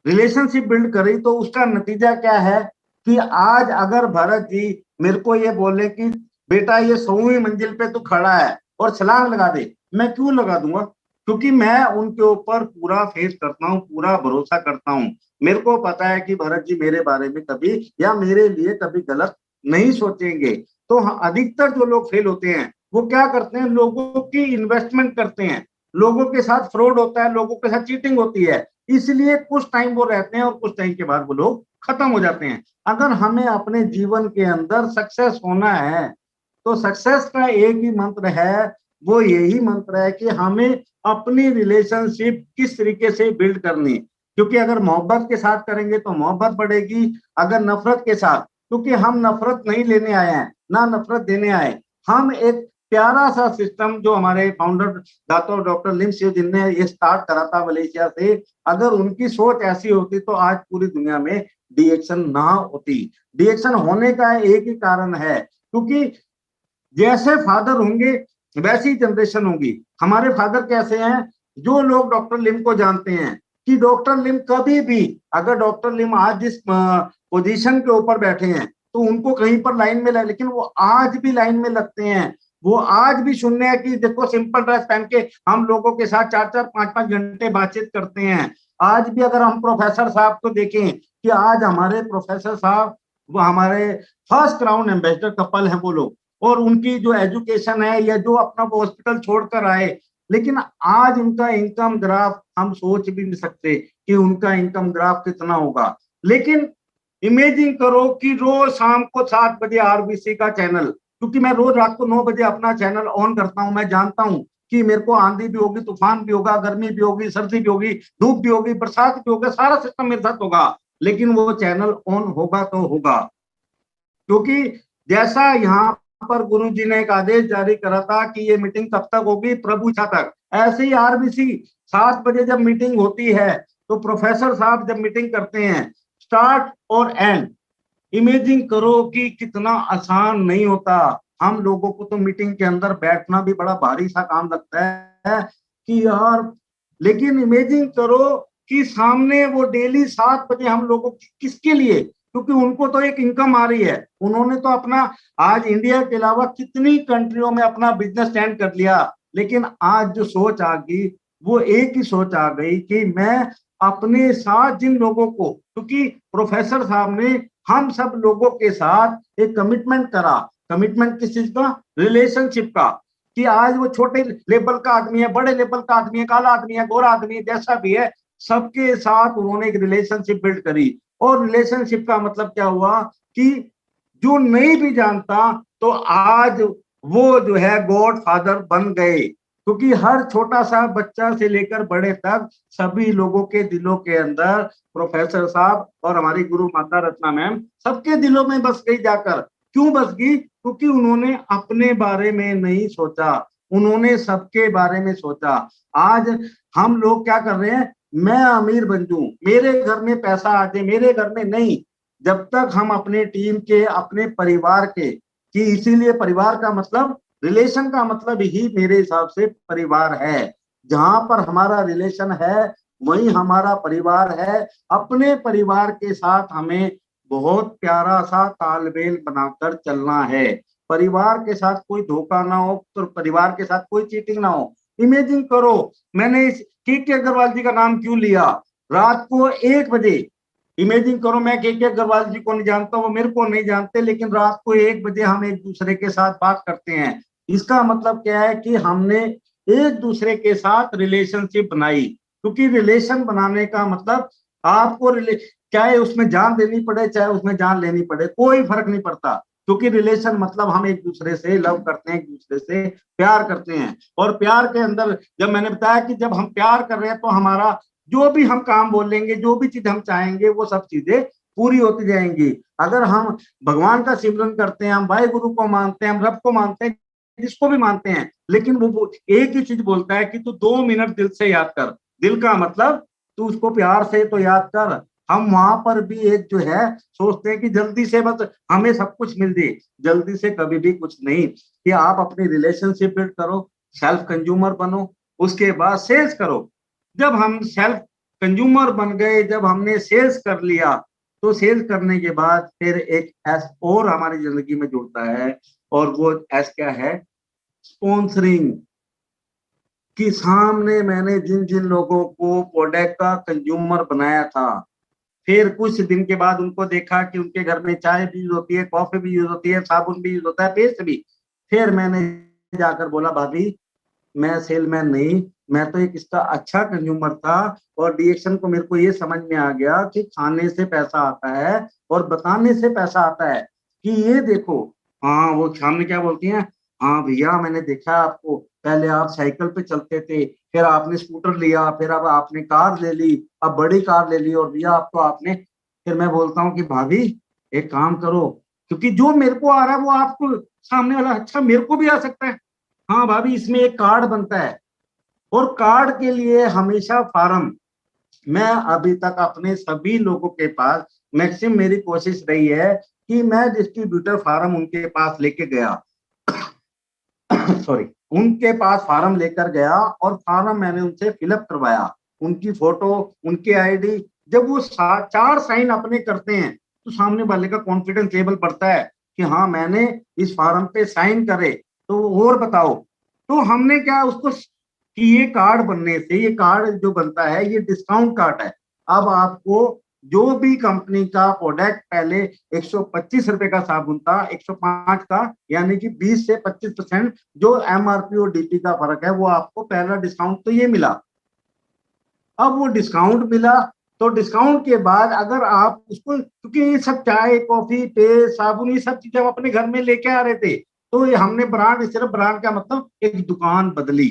रिलेशनशिप बिल्ड करी तो उसका नतीजा क्या है कि आज अगर भरत जी मेरे को ये बोले कि बेटा ये 100वीं मंजिल पे तू खड़ा है और छलांग लगा दे, मैं क्यों लगा दूंगा? क्योंकि मैं उनके ऊपर पूरा फेस करता हूँ, पूरा भरोसा करता हूँ। मेरे को पता है कि भरत जी मेरे बारे में कभी या मेरे लिए कभी गलत नहीं सोचेंगे। तो अधिकतर जो लोग फेल होते हैं वो क्या करते हैं, लोगों की इन्वेस्टमेंट करते हैं, लोगों के साथ फ्रॉड होता है, लोगों के साथ चीटिंग होती है, इसलिए कुछ टाइम वो रहते हैं और कुछ टाइम के बाद वो लोग खत्म हो जाते हैं। अगर हमें अपने जीवन के अंदर सक्सेस होना है तो सक्सेस का एक ही मंत्र है, वो यही मंत्र है कि हमें अपनी रिलेशनशिप किस तरीके से बिल्ड करनी। क्योंकि अगर मोहब्बत के साथ करेंगे तो मोहब्बत बढ़ेगी, अगर नफरत के साथ, क्योंकि हम नफरत नहीं लेने आए हैं ना नफरत देने आए, हम एक प्यारा सा सिस्टम जो हमारे फाउंडर दातो डॉक्टर लिम सियो जिनने ये स्टार्ट करा था मलेशिया से, अगर उनकी सोच ऐसी होती तो आज पूरी दुनिया में डिएक्शन ना होती। डिएक्शन होने का एक ही कारण है, क्योंकि जैसे फादर होंगे वैसी जनरेशन होगी। हमारे फादर कैसे हैं, जो लोग डॉक्टर लिम को जानते हैं कि डॉक्टर लिम कभी भी, अगर डॉक्टर लिम आज जिस पोजीशन के ऊपर बैठे हैं तो उनको कहीं पर लाइन में लगे, लेकिन वो आज भी लाइन में लगते हैं। वो आज भी सुनने हैं कि देखो सिंपल ड्रेस पहन के हम लोगों के साथ 4-4 5-5 घंटे बातचीत करते हैं। आज भी अगर हम प्रोफेसर साहब को देखें कि आज हमारे प्रोफेसर साहब वो हमारे फर्स्ट क्राउन एम्बेसडर कपल है वो लोग, और उनकी जो एजुकेशन है या जो अपना वो हॉस्पिटल छोड़कर आए, लेकिन आज उनका इनकम ग्राफ हम सोच भी नहीं सकते कि उनका इनकम ग्राफ कितना होगा। लेकिन इमेजिन करो कि रोज शाम को 7 बजे आरबीसी का चैनल, क्योंकि मैं रोज रात को 9 बजे अपना चैनल ऑन करता हूं, मैं जानता हूं कि मेरे को आंधी भी होगी, तूफान भी होगा, गर्मी भी होगी, सर्दी भी होगी, धूप भी होगी, बरसात भी होगा, सारा सिस्टम मेरे साथ होगा, लेकिन वो चैनल ऑन होगा तो होगा। क्योंकि जैसा यहाँ पर गुरु जी ने एक आदेश जारी करा था कि ये मीटिंग कब तक होगी, प्रभु इच्छा तक, ऐसे ही आरबीसी 7 बजे जब मीटिंग होती है तो प्रोफेसर साहब जब मीटिंग करते हैं स्टार्ट और एंड, इमेजिन करो कि कितना आसान नहीं होता। हम लोगों को तो मीटिंग के अंदर बैठना भी बड़ा भारी सा काम लगता है कि यार, लेकिन इमेजिन करो कि सामने वो डेली 7 बजे हम लोगों की, किसके लिए, क्योंकि उनको तो एक इनकम आ रही है, उन्होंने तो अपना आज इंडिया के अलावा कितनी कंट्रियों में अपना बिजनेस स्टैंड कर लिया, लेकिन आज जो सोच आ गई वो एक ही सोच आ गई कि मैं अपने साथ जिन लोगों को, क्योंकि प्रोफेसर साहब ने हम सब लोगों के साथ एक कमिटमेंट करा। कमिटमेंट किस चीज का? रिलेशनशिप का। कि आज वो छोटे लेवल का आदमी है, बड़े लेवल का आदमी है, काला आदमी है, गोरा आदमी है, जैसा भी है, सबके साथ उन्होंने एक रिलेशनशिप बिल्ड करी। और रिलेशनशिप का मतलब क्या हुआ कि जो नहीं भी जानता तो आज वो जो है गॉड फादर बन गए, क्योंकि हर छोटा सा बच्चा से लेकर बड़े तक सभी लोगों के दिलों के अंदर प्रोफेसर साहब और हमारी गुरु माता रत्ना मैम सबके दिलों में बस गई जाकर। क्यों बस गई? क्योंकि उन्होंने अपने बारे में नहीं सोचा, उन्होंने सबके बारे में सोचा। आज हम लोग क्या कर रहे हैं, मैं अमीर बन जाऊं, मेरे घर में पैसा आ जाए, मेरे घर में नहीं, जब तक हम अपने टीम के, अपने परिवार के, कि इसीलिए परिवार का मतलब, रिलेशन का मतलब ही मेरे हिसाब से परिवार है। जहां पर हमारा रिलेशन है वही हमारा परिवार है। अपने परिवार के साथ हमें बहुत प्यारा सा तालमेल बनाकर चलना है। परिवार के साथ कोई धोखा ना हो, तो परिवार के साथ कोई चीटिंग ना हो। इमेजिन करो, मैंने इस के अग्रवाल जी का नाम क्यों लिया? रात को 1 बजे, इमेजिन करो, मैं के अग्रवाल जी को नहीं जानता, वो मेरे को नहीं जानते, लेकिन रात को 1 बजे हम एक दूसरे के साथ बात करते हैं। इसका मतलब क्या है कि हमने एक दूसरे के साथ रिलेशनशिप बनाई। क्योंकि रिलेशन बनाने का मतलब आपको चाहे उसमें जान देनी पड़े चाहे उसमें जान लेनी पड़े, कोई फर्क नहीं पड़ता। क्योंकि रिलेशन मतलब हम एक दूसरे से लव करते हैं, एक दूसरे से प्यार करते हैं। और प्यार के अंदर जब मैंने बताया कि जब हम प्यार कर रहे हैं तो हमारा जो भी हम काम बोलेंगे, जो भी चीज हम चाहेंगे, वो सब चीजें पूरी होती जाएंगी। अगर हम भगवान का सिमरन करते हैं, हम वाहे गुरु को मानते हैं, हम रब को मानते हैं, जिसको भी मानते हैं, लेकिन वो एक ही चीज बोलता है कि तू 2 मिनट दिल से याद कर। दिल का मतलब तू उसको प्यार से तो याद कर। हम वहां पर भी एक जो है सोचते हैं कि जल्दी से बस हमें सब कुछ मिल जाए, जल्दी से कभी भी कुछ नहीं। कि आप अपनी रिलेशनशिप बिल्ड करो, सेल्फ कंज्यूमर बनो, उसके बाद सेल्स करो। जब हम सेल्फ कंज्यूमर बन गए, जब हमने सेल्स कर लिया, तो सेल्स करने के बाद फिर एक एस और हमारी जिंदगी में जुड़ता है, और वो एस क्या है? स्पॉन्सरिंग। कि सामने मैंने जिन जिन लोगों को प्रोडक्ट का कंज्यूमर बनाया था, फिर कुछ दिन के बाद उनको देखा कि उनके घर में चाय भी यूज होती है, कॉफी भी यूज होती है, साबुन भी यूज होता है, पेस्ट भी। फिर मैंने जाकर बोला, भाभी मैं सेलमैन नहीं, मैं तो एक इसका अच्छा कंज्यूमर था। और डीएक्शन को मेरे को ये समझ में आ गया कि खाने से पैसा आता है और बताने से पैसा आता है। कि ये देखो, हाँ वो सामने क्या बोलती हैं, हाँ भैया मैंने देखा आपको, पहले आप साइकिल पे चलते थे, फिर आपने स्कूटर लिया, फिर अब आपने कार ले ली, अब बड़ी कार ले ली, और भैया अब तो आपने। फिर मैं बोलता हूँ कि भाभी एक काम करो, क्योंकि जो मेरे को आ रहा है वो आपको सामने वाला अच्छा मेरे को भी आ सकता है। हाँ भाभी, इसमें एक कार्ड बनता है, और कार्ड के लिए हमेशा फार्म। मैं अभी तक अपने सभी लोगों के पास, मैक्सिमम मेरी कोशिश रही है कि मैं डिस्ट्रीब्यूटर फार्म उनके पास लेके गया सॉरी, उनके पास फार्म लेकर गया, और फार्म मैंने उनसे फिलअप करवाया। उनकी फोटो, उनके आईडी, जब वो 4 साइन अपने करते हैं तो सामने वाले का कॉन्फिडेंस लेवल बढ़ता है कि हाँ मैंने इस फार्म पे साइन करे। तो और बताओ, तो हमने क्या उसको, कि ये कार्ड बनने से, ये कार्ड जो बनता है ये डिस्काउंट कार्ड है। अब आपको जो भी कंपनी का प्रोडक्ट पहले 125 रुपए का साबुन था, 105 का, यानी कि 20 से 25% जो एमआरपी और डीपी का फर्क है, वो आपको पहला डिस्काउंट तो ये मिला। अब वो डिस्काउंट मिला, तो डिस्काउंट के बाद अगर आप उसको, क्योंकि ये सब चाय कॉफी पेस्ट साबुन ये सब चीजें हम अपने घर में लेके आ रहे थे, तो ये हमने ब्रांड, सिर्फ ब्रांड का मतलब एक दुकान बदली।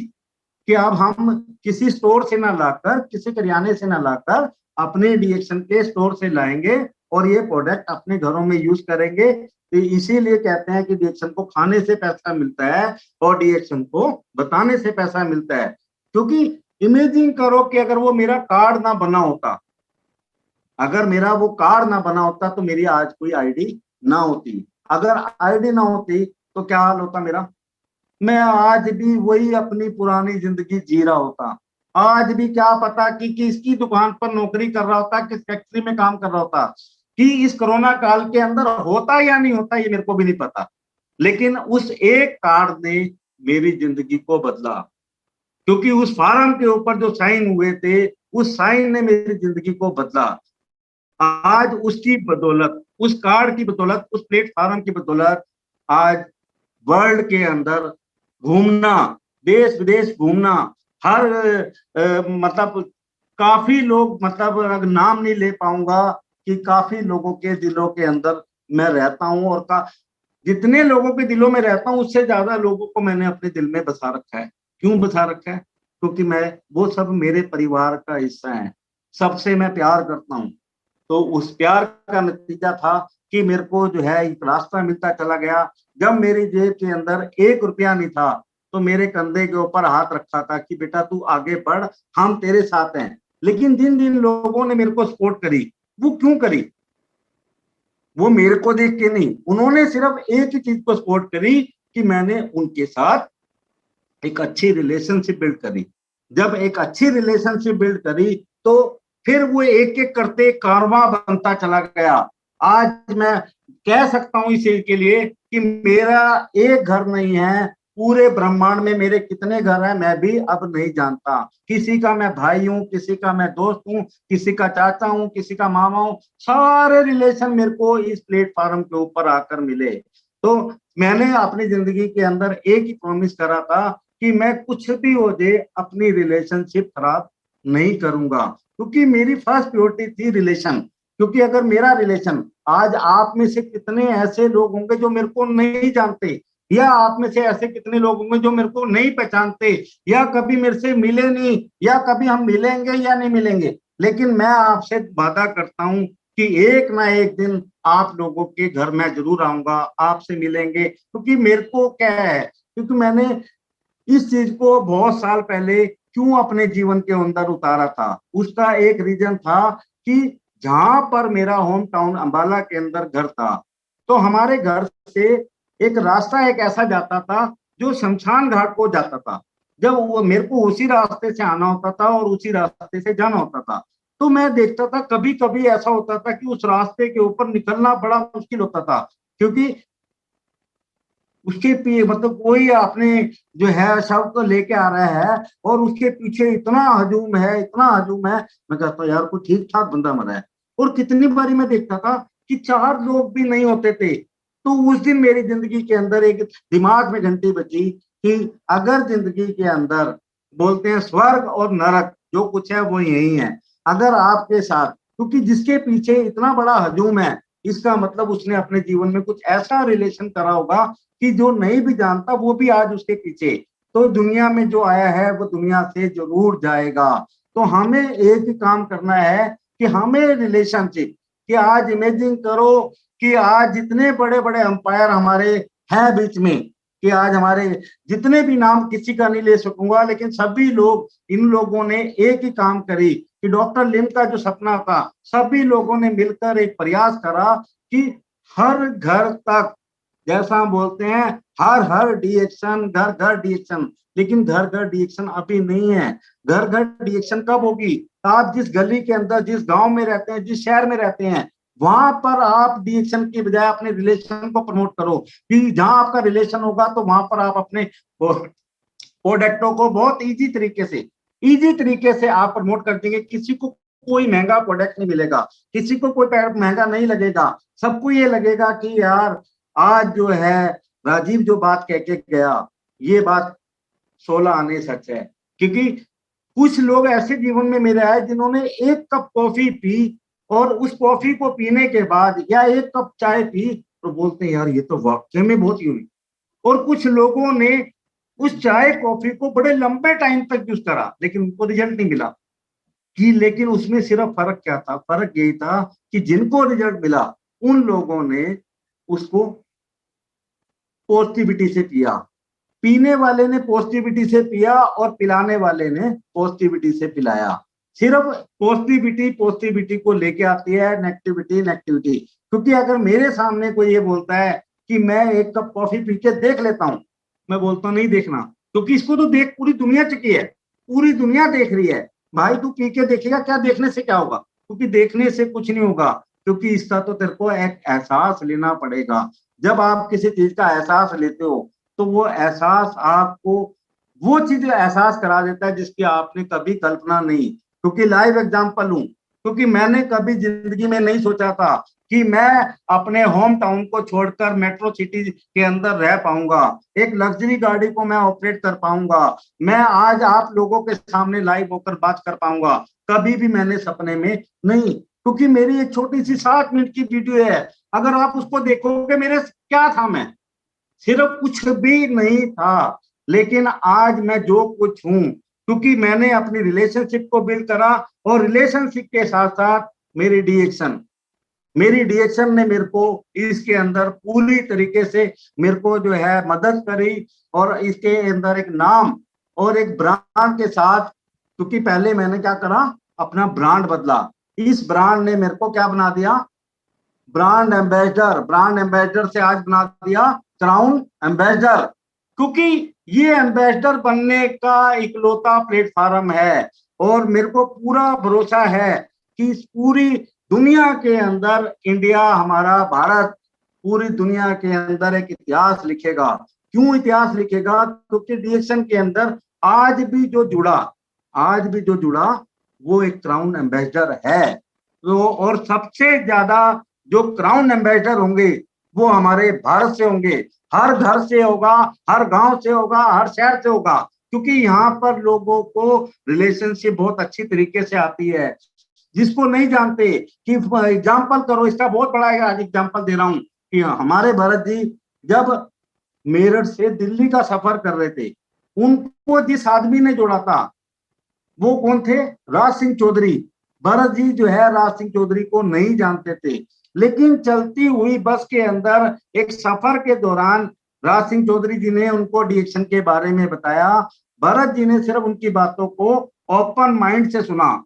कि अब हम किसी स्टोर से ना लाकर, किसी करियाने से ना लाकर अपने डीएक्शन के स्टोर से लाएंगे और ये प्रोडक्ट अपने घरों में यूज करेंगे। तो इसीलिए कहते हैं कि डीएक्शन को खाने से पैसा मिलता है और डीएक्शन को बताने से पैसा मिलता है। क्योंकि इमेजिन करो कि अगर वो मेरा कार्ड ना बना होता, अगर मेरा वो कार्ड ना बना होता तो मेरी आज कोई आईडी ना होती। अगर आईडी ना होती तो क्या हाल होता मेरा, मैं आज भी वही अपनी पुरानी जिंदगी जी रहा होता। आज भी क्या पता कि किसकी दुकान पर नौकरी कर रहा होता, किस फैक्ट्री में काम कर रहा होता, कि इस कोरोना काल के अंदर होता या नहीं होता ये मेरे को भी नहीं पता। लेकिन उस एक कार्ड ने मेरी जिंदगी को बदला, क्योंकि उस फार्म के ऊपर जो साइन हुए थे, उस साइन ने मेरी जिंदगी को बदला। आज उसकी बदौलत, उस कार्ड की बदौलत, उस प्लेटफॉर्म की बदौलत आज वर्ल्ड के अंदर घूमना, देश विदेश घूमना, हर मतलब काफी लोग, मतलब नाम नहीं ले पाऊंगा कि काफी लोगों के दिलों के अंदर मैं रहता हूं। और जितने लोगों के दिलों में रहता हूं उससे ज्यादा लोगों को मैंने अपने दिल में बसा रखा है। क्यों बसा रखा है? क्योंकि मैं, वो सब मेरे परिवार का हिस्सा है, सबसे मैं प्यार करता हूं। तो उस प्यार का नतीजा था कि मेरे को जो है एक रास्ता मिलता चला गया। जब मेरी जेब के अंदर 1 रुपया नहीं था तो मेरे कंधे के ऊपर हाथ रखा था कि बेटा तू आगे बढ़, हम तेरे साथ हैं। लेकिन जिन जिन लोगों ने मेरे को सपोर्ट करी, वो क्यों करी? वो मेरे को देख के नहीं, उन्होंने सिर्फ एक ही चीज को सपोर्ट करी कि मैंने उनके साथ एक अच्छी रिलेशनशिप बिल्ड करी। जब एक अच्छी रिलेशनशिप बिल्ड करी तो फिर वो एक एक करते कारवां बनता चला गया। आज मैं कह सकता हूं इस चीज के लिए कि मेरा एक घर नहीं है, पूरे ब्रह्मांड में मेरे कितने घर हैं मैं भी अब नहीं जानता। किसी का मैं भाई हूँ, किसी का मैं दोस्त हूँ, किसी का चाचा हूँ, किसी का मामा हूँ। सारे रिलेशन मेरे को इस प्लेटफॉर्म के ऊपर आकर मिले। तो मैंने अपनी जिंदगी के अंदर एक ही प्रॉमिस करा था कि मैं कुछ भी हो जाए अपनी रिलेशनशिप खराब नहीं करूंगा, क्योंकि मेरी फर्स्ट प्रायोरिटी थी रिलेशन। क्योंकि अगर मेरा रिलेशन, आज आप में से कितने ऐसे लोग होंगे जो मेरे को नहीं जानते, या आप में से ऐसे कितने लोग होंगे जो मेरे को नहीं पहचानते, या कभी मेरे से मिले नहीं, या कभी हम मिलेंगे या नहीं मिलेंगे। लेकिन मैं आपसे वादा करता हूं कि एक ना एक दिन आप लोगों के घर मैं जरूर आऊंगा, आपसे मिलेंगे। क्योंकि मेरे को क्या है, क्योंकि मैंने इस चीज को बहुत साल पहले क्यों अपने जीवन के अंदर उतारा था, उसका एक रीजन था कि जहां पर मेरा होम टाउन अंबाला के अंदर घर था, तो हमारे घर से एक रास्ता एक ऐसा जाता था जो शमशान घाट को जाता था। जब वो मेरे को उसी रास्ते से आना होता था और उसी रास्ते से जाना होता था, तो मैं देखता था कभी कभी ऐसा होता था कि उस रास्ते के ऊपर निकलना बड़ा मुश्किल होता था। क्योंकि उसके पीछे मतलब कोई अपने जो है शव को लेके आ रहा है और उसके पीछे इतना हजूम है, इतना हजूम है। मैं कहता यार कोई ठीक ठाक बंदा मरा है। और कितनी बारी मैं देखता था कि 4 लोग भी नहीं होते थे। तो उस दिन मेरी जिंदगी के अंदर एक दिमाग में घंटी बजी कि अगर जिंदगी के अंदर, बोलते हैं स्वर्ग और नरक जो कुछ है वो यही है। अगर आपके साथ, क्योंकि जिसके पीछे इतना बड़ा हजूम है, इसका मतलब उसने अपने जीवन में कुछ ऐसा रिलेशन करा होगा कि जो नहीं भी जानता वो भी आज उसके पीछे। तो दुनिया में जो आया है वो दुनिया से जरूर जाएगा। तो हमें एक ही काम करना है कि हमें रिलेशनशिप, कि आज इमेजिन करो कि आज जितने बड़े बड़े अंपायर हमारे हैं बीच में, कि आज हमारे जितने भी नाम किसी का नहीं ले सकूंगा, लेकिन सभी लोग, इन लोगों ने एक ही काम करी कि डॉक्टर लिम का जो सपना था, सभी लोगों ने मिलकर एक प्रयास करा कि हर घर तक, जैसा हम बोलते हैं हर हर डीएक्शन, घर घर डीएक्शन। लेकिन घर घर डीएक्शन अभी नहीं है। घर घर डीएक्शन कब होगी? आप जिस गली के अंदर, जिस गांव में रहते हैं, जिस शहर में रहते हैं, वहां पर आप डीएक्शन की बजाय अपने रिलेशन को प्रमोट करो। कि जहां आपका रिलेशन होगा तो वहां पर आप अपने प्रोडक्टों को बहुत इजी तरीके से आप प्रमोट कर देंगे। किसी को कोई महंगा प्रोडक्ट नहीं मिलेगा, किसी को कोई महंगा नहीं लगेगा। सबको ये लगेगा कि यार आज जो है राजीव जो बात कह के गया, ये बात 16 आने सच है। क्योंकि कुछ लोग ऐसे जीवन में मेरे आए जिन्होंने 1 कप कॉफी पी और उस कॉफी को पीने के बाद, या 1 कप चाय पी, तो बोलते हैं यार ये तो वाकई में बहुत ही हुई। और कुछ लोगों ने उस चाय कॉफी को बड़े लंबे टाइम तक यूज करा, लेकिन उनको रिजल्ट नहीं मिला। कि लेकिन उसमें सिर्फ फर्क क्या था? फर्क यही था कि जिनको रिजल्ट मिला उन लोगों ने उसको पॉजिटिविटी से पिया, पीने वाले ने पॉजिटिविटी से पिया और पिलाने वाले ने पॉजिटिविटी से पिलाया। सिर्फ पॉजिटिविटी पॉजिटिविटी को लेके आती है, नेगेटिविटी नेगेटिविटी। क्योंकि अगर मेरे सामने कोई ये बोलता है कि मैं एक कप कॉफी पी के देख लेता हूं, मैं बोलता हूं नहीं देखना, क्योंकि इसको तो देख पूरी दुनिया चुकी है, पूरी दुनिया देख रही है। भाई तू पी के देखेगा क्या? देखने से क्या होगा? क्योंकि देखने से कुछ नहीं होगा, क्योंकि इसका तो तेरे को एक एहसास लेना पड़ेगा। जब आप किसी चीज का एहसास लेते हो तो वो एहसास आपको वो चीज एहसास करा देता है जिसकी आपने कभी कल्पना नहीं। क्योंकि लाइव एग्जांपल हूं, क्योंकि मैंने कभी जिंदगी में नहीं सोचा था कि मैं अपने होम टाउन को छोड़कर मेट्रो सिटी के अंदर रह पाऊंगा, एक लग्जरी गाड़ी को मैं ऑपरेट कर पाऊंगा, मैं आज आप लोगों के सामने लाइव होकर बात कर पाऊंगा। कभी भी मैंने सपने में नहीं, क्योंकि मेरी एक छोटी सी 7 मिनट की वीडियो है, अगर आप उसको देखोगे मेरे क्या था, मैं सिर्फ कुछ भी नहीं था। लेकिन आज मैं जो कुछ हूं, क्योंकि मैंने अपनी रिलेशनशिप को बिल्ड करा, और रिलेशनशिप के साथ साथ मेरी डीएक्शन ने मेरे को इसके अंदर पूरी तरीके से मेरे को जो है मदद करी। और इसके अंदर एक नाम और एक ब्रांड के साथ, क्योंकि पहले मैंने क्या करा, अपना ब्रांड बदला, इस ब्रांड ने मेरे को क्या बना दिया, ब्रांड एम्बेसडर। ब्रांड एम्बेसडर से आज बना दिया क्राउन एम्बेसडर, क्योंकि ये एम्बेसडर बनने का इकलौता प्लेटफॉर्म है। और मेरे को पूरा भरोसा है कि इस पूरी दुनिया के अंदर इंडिया, हमारा भारत, पूरी दुनिया के अंदर एक इतिहास लिखेगा। क्यों इतिहास लिखेगा? क्योंकि डीएक्शन के अंदर आज भी जो जुड़ा वो एक क्राउन एम्बेसडर है। तो और सबसे ज्यादा जो क्राउन एम्बेसडर होंगे वो हमारे भारत से होंगे, हर घर से होगा, हर गांव से होगा, हर शहर से होगा, क्योंकि यहाँ पर लोगों को रिलेशनशिप बहुत अच्छी तरीके से आती है। जिसको नहीं जानते कि एग्जाम्पल करो, इसका बहुत बड़ा एग्जाम्पल दे रहा हूँ कि हमारे भरत जी जब मेरठ से दिल्ली का सफर कर रहे थे, उनको जिस आदमी ने जोड़ा था वो कौन थे? राज सिंह चौधरी। भरत जी जो है राज सिंह चौधरी को नहीं जानते थे, लेकिन चलती हुई बस के अंदर एक सफर के दौरान राज सिंह चौधरी जी ने उनको डीएक्शन के बारे में बताया। भरत जी ने सिर्फ उनकी बातों को ओपन माइंड से सुना,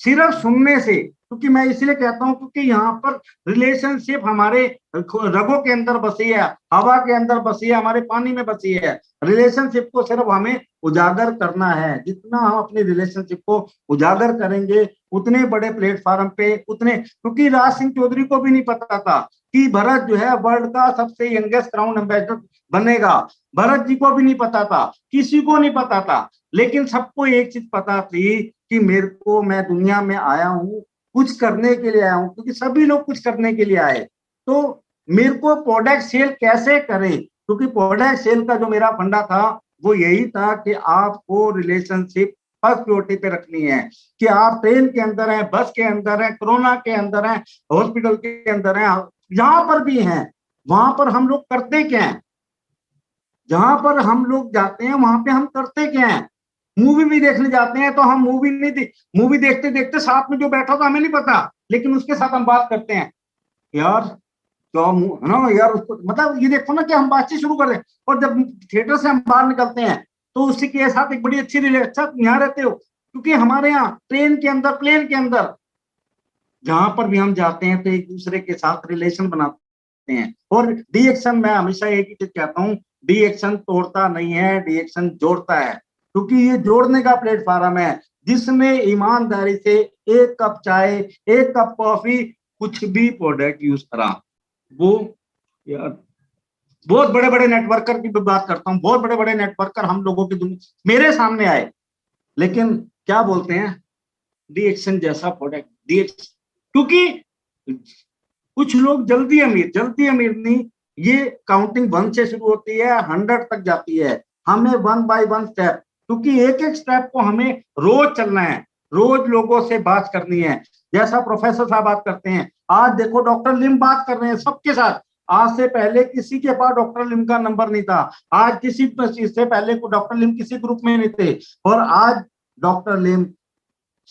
सिर्फ सुनने से। क्योंकि मैं इसलिए कहता हूं क्योंकि यहाँ पर रिलेशनशिप हमारे रगों के अंदर बसी है, हवा के अंदर बसी है, हमारे पानी में बसी है। रिलेशनशिप को सिर्फ हमें उजागर करना है। जितना हम अपनी रिलेशनशिप को उजागर करेंगे उतने बड़े प्लेटफॉर्म पे उतने, क्योंकि राज सिंह चौधरी को भी नहीं पता था कि भरत जो है वर्ल्ड का सबसे यंगेस्ट क्राउन एम्बेसडर बनेगा। भरत जी को भी नहीं पता था, किसी को नहीं पता था, लेकिन सबको एक चीज पता थी कि मेरे को, मैं दुनिया में आया हूं कुछ करने के लिए आया हूं, क्योंकि सभी लोग कुछ करने के लिए आए। तो मेरे को प्रोडक्ट सेल कैसे करें, क्योंकि प्रोडक्ट सेल का जो मेरा फंडा था वो यही था कि आपको रिलेशनशिप फर्स्ट प्रायोरिटी पे रखनी है। कि आप ट्रेन के अंदर हैं, बस के अंदर हैं, कोरोना के अंदर हैं, हॉस्पिटल के अंदर हैं, जहां पर भी हैं, वहां पर हम लोग करते क्या है? जहां पर हम लोग जाते हैं वहां पे हम करते क्या है? मूवी भी देखने जाते हैं तो हम मूवी देखते देखते साथ में जो बैठा था हमें नहीं पता, लेकिन उसके साथ हम बात करते हैं, यार क्या है ना यार, उसको मतलब ये देखो ना कि हम बातचीत शुरू कर रहे हैं, और जब थिएटर से हम बाहर निकलते हैं तो उसी के साथ एक बड़ी अच्छी रिलेशन। अच्छा यहाँ रहते हो, क्योंकि हमारे यहाँ ट्रेन के अंदर, प्लेन के अंदर, जहां पर भी हम जाते हैं तो एक दूसरे के साथ रिलेशन बनाते हैं। और डीएक्शन, मैं हमेशा एक ही चीज कहता हूँ, डीएक्शन तोड़ता नहीं है, डीएक्शन जोड़ता है। क्योंकि ये जोड़ने का प्लेटफॉर्म है, जिसने ईमानदारी से एक कप चाय, एक कप कॉफी, कुछ भी प्रोडक्ट यूज करा, वो यार बहुत बड़े बड़े नेटवर्कर की बात करता हूँ, बहुत बड़े बड़े नेटवर्कर हम लोगों की दुनिया मेरे सामने आए, लेकिन क्या बोलते हैं, डीएक्शन जैसा प्रोडक्ट, डीएक्शन। क्योंकि कुछ लोग जल्दी अमीर नहीं, ये काउंटिंग 1 से शुरू होती है, 100 तक जाती है। हमें 1 बाय 1 स्टेप, क्योंकि एक एक स्टेप को हमें रोज चलना है, रोज लोगों से बात करनी है। जैसा प्रोफेसर साहब बात करते हैं, आज देखो डॉक्टर लिम बात कर रहे हैं सबके साथ, आज से पहले किसी के पास डॉक्टर लिम का नंबर नहीं था, आज किसी इससे पहले को डॉक्टर लिम किसी ग्रुप में नहीं थे, और आज डॉक्टर लिम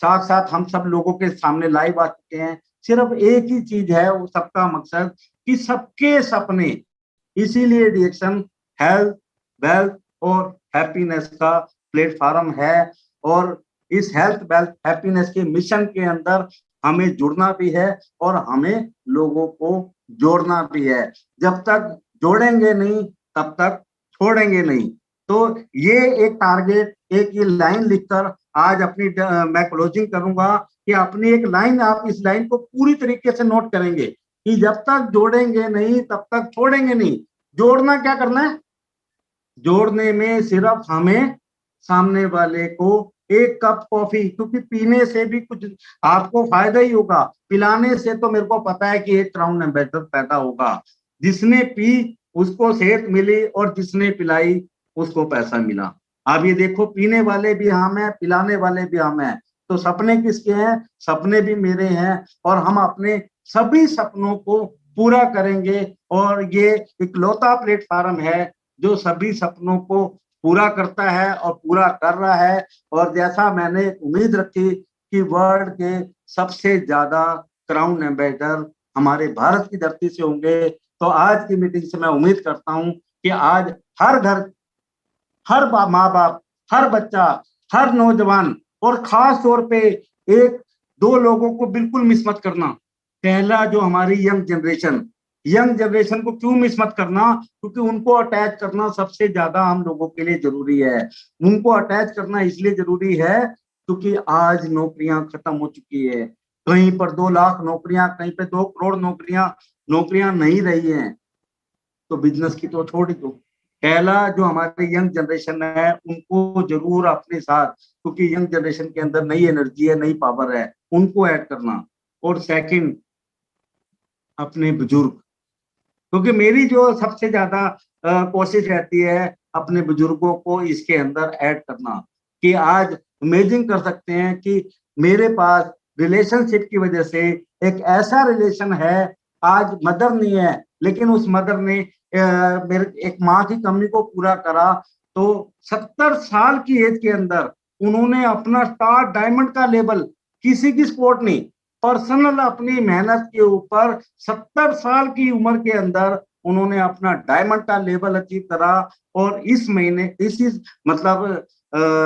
साथ साथ हम सब लोगों के सामने लाइव आ चुके हैं। सिर्फ एक ही चीज है, वो सबका मकसद कि सबके सपने, इसीलिए डीएक्शन हेल्थ, वेल्थ और हैप्पीनेस का प्लेटफॉर्म है। और इस हेल्थ, वेल्थ, हैप्पीनेस के मिशन के अंदर हमें जुड़ना भी है और हमें लोगों को जोड़ना भी है। जब तक जोड़ेंगे नहीं तब तक छोड़ेंगे नहीं। तो ये एक टारगेट, एक ये लाइन लिखकर आज अपनी मैं क्लोजिंग करूंगा कि अपनी एक लाइन, आप इस लाइन को पूरी तरीके से नोट करेंगे कि जब तक जोड़ेंगे नहीं तब तक छोड़ेंगे नहीं। जोड़ना क्या करना है? जोड़ने में सिर्फ हमें सामने वाले को एक कप कॉफी, क्योंकि पीने से भी कुछ आपको फायदा ही होगा, पिलाने से तो मेरे को पता है कि एक क्राउन एम्बेसडर पैदा होगा। जिसने पी उसको सेहत मिली और जिसने पिलाई उसको पैसा मिला। अब ये देखो, पीने वाले भी हम हैं, पिलाने वाले भी हम हैं, तो सपने किसके हैं? सपने भी मेरे हैं, और हम अपने सभी सपनों को पूरा करेंगे। और ये इकलौता प्लेटफॉर्म है जो सभी सपनों को पूरा करता है और पूरा कर रहा है। और जैसा मैंने उम्मीद रखी कि वर्ल्ड के सबसे ज्यादा क्राउन एम्बेसडर हमारे भारत की धरती से होंगे, तो आज की मीटिंग से मैं उम्मीद करता हूं कि आज हर घर, हर माँ बाप, हर बच्चा, हर नौजवान, और खास तौर पे एक दो लोगों को बिल्कुल मिस मत करना। पहला, जो हमारी यंग जनरेशन को क्यों मिस मत करना? क्योंकि उनको अटैच करना सबसे ज्यादा हम लोगों के लिए जरूरी है। उनको अटैच करना इसलिए जरूरी है क्योंकि आज नौकरियां खत्म हो चुकी है। कहीं पर 2 लाख नौकरियां, कहीं पे 2 करोड़ नौकरियां नहीं रही हैं। तो बिजनेस की तो छोड़ ही दो। पहला, जो हमारे यंग जनरेशन है उनको जरूर अपने साथ, क्योंकि यंग जनरेशन के अंदर नई एनर्जी है, नई पावर है, उनको ऐड करना। और सेकंड, अपने बुजुर्ग, क्योंकि मेरी जो सबसे ज्यादा कोशिश रहती है अपने बुजुर्गों को इसके अंदर ऐड करना। कि आज इमेजिन कर सकते हैं कि मेरे पास रिलेशनशिप की वजह से एक ऐसा रिलेशन है, आज मदर नहीं है लेकिन उस मदर ने मेरे एक माँ की कमी को पूरा करा। तो 70 साल की एज के अंदर उन्होंने अपना स्टार डायमंड का लेवल, किसी की सपोर्ट नहीं, पर्सनल अपनी मेहनत के ऊपर 70 साल की उम्र के अंदर उन्होंने अपना डायमंड का लेवल अचीव करा। और इस महीने, मतलब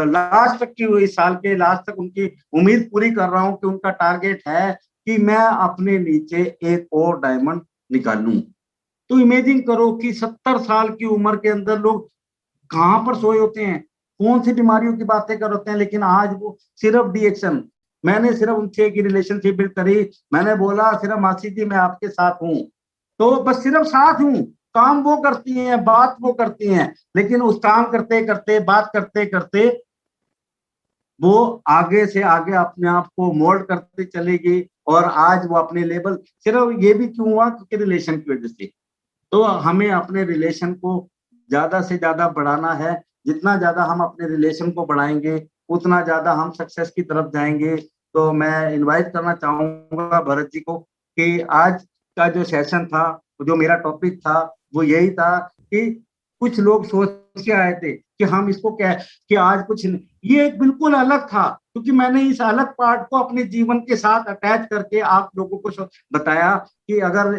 लास्ट तक की, इस साल के लास्ट तक उनकी उम्मीद पूरी कर रहा हूं कि उनका टारगेट है कि मैं अपने नीचे एक और डायमंड निकालूं। तो इमेजिन करो कि 70 साल की उम्र के अंदर लोग कहां पर सोए होते हैं, कौन सी बीमारियों की बातें कर होते हैं, लेकिन आज वो सिर्फ डीएक्शन, मैंने सिर्फ उनसे की रिलेशनशिप बिल्ड करी। मैंने बोला सिर्फ मासी जी मैं आपके साथ हूँ, तो बस सिर्फ साथ हूँ, काम वो करती हैं, बात वो करती हैं, लेकिन उस काम करते करते, बात करते करते वो आगे से आगे अपने आप को मोल्ड करते चलेगी। और आज वो अपने लेवल, सिर्फ ये भी क्यों हुआ? क्योंकि रिलेशन की वजह से। तो हमें अपने रिलेशन को ज्यादा से ज्यादा बढ़ाना है। जितना ज्यादा हम अपने रिलेशन को बढ़ाएंगे उतना ज्यादा हम सक्सेस की तरफ जाएंगे। तो मैं इनवाइट करना चाहूंगा भरत जी को कि आज का जो सेशन था, जो मेरा टॉपिक था, वो यही था कि कुछ लोग सोच के आए थे कि हम इसको क्या, कि आज कुछ नहीं, ये एक बिल्कुल अलग था, क्योंकि मैंने इस अलग पार्ट को अपने जीवन के साथ अटैच करके आप लोगों को बताया कि अगर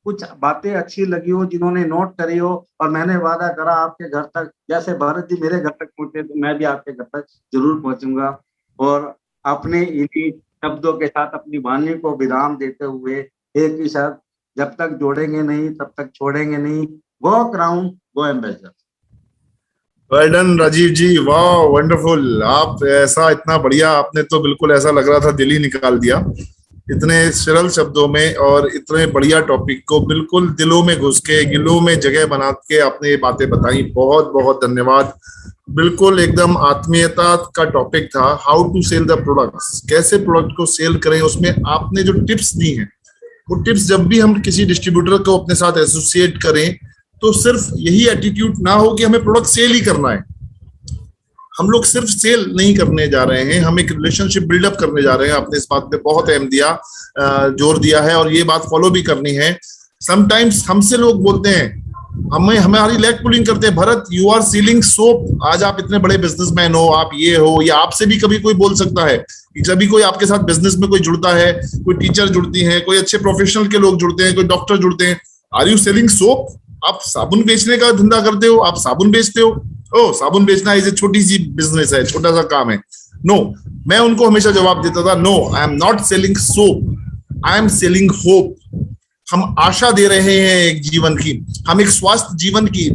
कुछ बातें अच्छी लगी हो, जिन्होंने नोट करी हो, और मैंने वादा करा आपके घर तक, जैसे भरत जी मेरे घर तक पहुंचे तो मैं भी आपके घर तक जरूर पहुंचूंगा। और अपने इन्हीं शब्दों के साथ अपनी वाणी को विराम देते हुए एक ही शब्द, जब तक जोड़ेंगे नहीं तब तक छोड़ेंगे नहीं, वो क्राउन वो एम्बेसडर। वेल डन राजीव जी, वाह वंडरफुल। आप ऐसा इतना बढ़िया, आपने तो बिल्कुल ऐसा लग रहा था दिल ही निकाल दिया, इतने सरल शब्दों में और इतने बढ़िया टॉपिक को बिल्कुल दिलों में घुस के, दिलों में जगह बना के आपने ये बातें बताई। बहुत बहुत धन्यवाद। बिल्कुल एकदम आत्मीयता का टॉपिक था, how to sell the products, कैसे प्रोडक्ट को सेल करें। उसमें आपने जो टिप्स दी हैं, वो टिप्स जब भी हम किसी डिस्ट्रीब्यूटर को अपने साथ एसोसिएट करें तो सिर्फ यही एटीट्यूड ना हो कि हमें प्रोडक्ट सेल ही करना है। हम लोग सिर्फ सेल नहीं करने जा रहे हैं, हम एक रिलेशनशिप बिल्डअप करने जा रहे हैं। आपने इस बात पे बहुत अहम दिया, जोर दिया है, और ये बात फॉलो भी करनी है। समटाइम्स हमसे लोग बोलते हैं, हमारी लेग पुलिंग करते हैं, Bharat you are selling soap, आज आप इतने बड़े बिजनेसमैन हो, आप ये हो, या आपसे भी कभी कोई बोल सकता है कि जब भी कोई आपके साथ बिजनेस में कोई जुड़ता है, कोई टीचर जुड़ती है, कोई अच्छे प्रोफेशनल के लोग जुड़ते हैं, कोई डॉक्टर जुड़ते हैं, आर यू सेलिंग सोप? आप साबुन बेचने का धंधा करते हो, आप साबुन बेचते हो? ओ साबुन बेचना इज छोटी सी बिजनेस है, छोटा सा काम है। नो, मैं उनको हमेशा जवाब देता था, no I am not selling soap, I am selling hope. हम आशा दे रहे हैं एक जीवन की, हम एक स्वस्थ जीवन की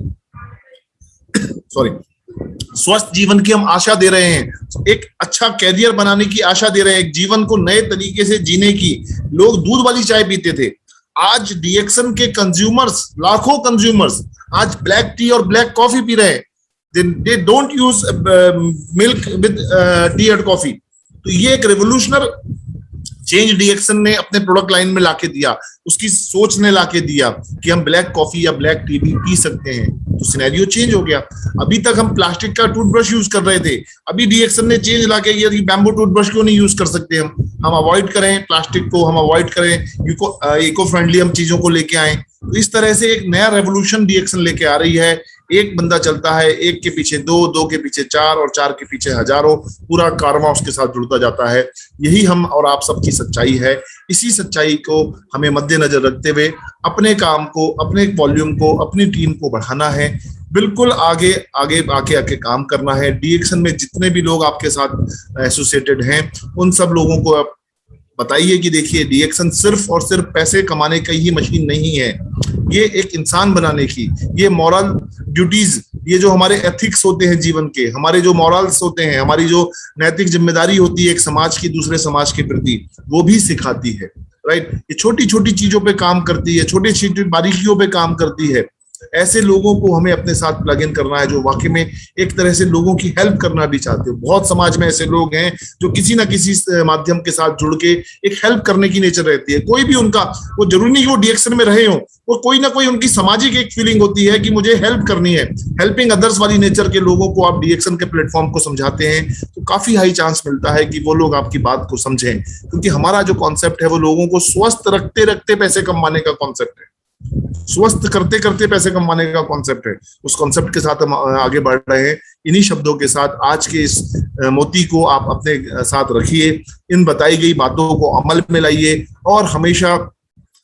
स्वस्थ जीवन की हम आशा दे रहे हैं, एक अच्छा कैरियर बनाने की आशा दे रहे हैं, एक जीवन को नए तरीके से जीने की। लोग दूध वाली चाय पीते थे, आज डीएक्सन के कंज्यूमर्स, लाखों कंज्यूमर्स आज ब्लैक टी और ब्लैक कॉफी पी रहे हैं। They don't use milk with T and coffee. तो ये एक रेवोल्यूशनर चेंज डीएक्सन ने अपने प्रोडक्ट लाइन में लाके दिया, उसकी सोच ने लाके दिया कि हम ब्लैक कॉफी या ब्लैक टी भी पी सकते हैं। तो सिनेरियो चेंज हो गया। अभी तक हम प्लास्टिक का टूथब्रश यूज कर रहे थे, अभी डीएक्सन ने चेंज लाके किया कि बैम्बू टूथब्रश क्यों नहीं यूज कर सकते हम अवॉइड करें प्लास्टिक को, हम अवॉइड करें, इको फ्रेंडली हम चीजों को लेके आए। तो इस तरह से एक नया रेवोल्यूशन डीएक्सन लेके आ रही है। एक बंदा चलता है, एक के पीछे दो, दो के पीछे चार और चार के पीछे हजारों, पूरा कारवां उसके साथ जुड़ता जाता है। यही हम और आप सबकी सच्चाई है। इसी सच्चाई को हमें मद्देनजर रखते हुए अपने काम को, अपने वॉल्यूम को, अपनी टीम को बढ़ाना है, बिल्कुल आगे आगे आके आके काम करना है। डीएक्सन में जितने भी लोग आपके साथ एसोसिएटेड हैं, उन सब लोगों को आप बताइए कि देखिए डीएक्सन सिर्फ और सिर्फ पैसे कमाने की ही मशीन नहीं है, ये एक इंसान बनाने की, ये मॉरल ड्यूटीज, ये जो हमारे एथिक्स होते हैं जीवन के, हमारे जो मॉरल्स होते हैं, हमारी जो नैतिक जिम्मेदारी होती है एक समाज की दूसरे समाज के प्रति, वो भी सिखाती है। राइट, ये छोटी छोटी चीजों पे काम करती है, छोटी छोटी बारीकियों पे काम करती है। ऐसे लोगों को हमें अपने साथ प्लग इन करना है जो वाकई में एक तरह से लोगों की हेल्प करना भी चाहते हो। बहुत समाज में ऐसे लोग हैं जो किसी ना किसी माध्यम के साथ जुड़ के एक हेल्प करने की नेचर रहती है। कोई भी उनका, वो जरूरी नहीं कि वो डीएक्सन में रहे हो, वो कोई ना कोई उनकी सामाजिक एक फीलिंग होती है कि मुझे हेल्प करनी है। हेल्पिंग अदर्स वाली नेचर के लोगों को आप डीएक्सन के प्लेटफॉर्म को समझाते हैं तो काफी हाई चांस मिलता है कि वो लोग आपकी बात को समझें, क्योंकि हमारा जो कॉन्सेप्ट है वो लोगों को स्वस्थ रखते रखते पैसे कमाने का कॉन्सेप्ट है, स्वस्थ करते करते पैसे कमाने का कॉन्सेप्ट है। उस कॉन्सेप्ट के साथ हम आगे बढ़ रहे हैं। इन्हीं शब्दों के साथ आज के इस मोती को आप अपने साथ रखिए, इन बताई गई बातों को अमल में लाइए और हमेशा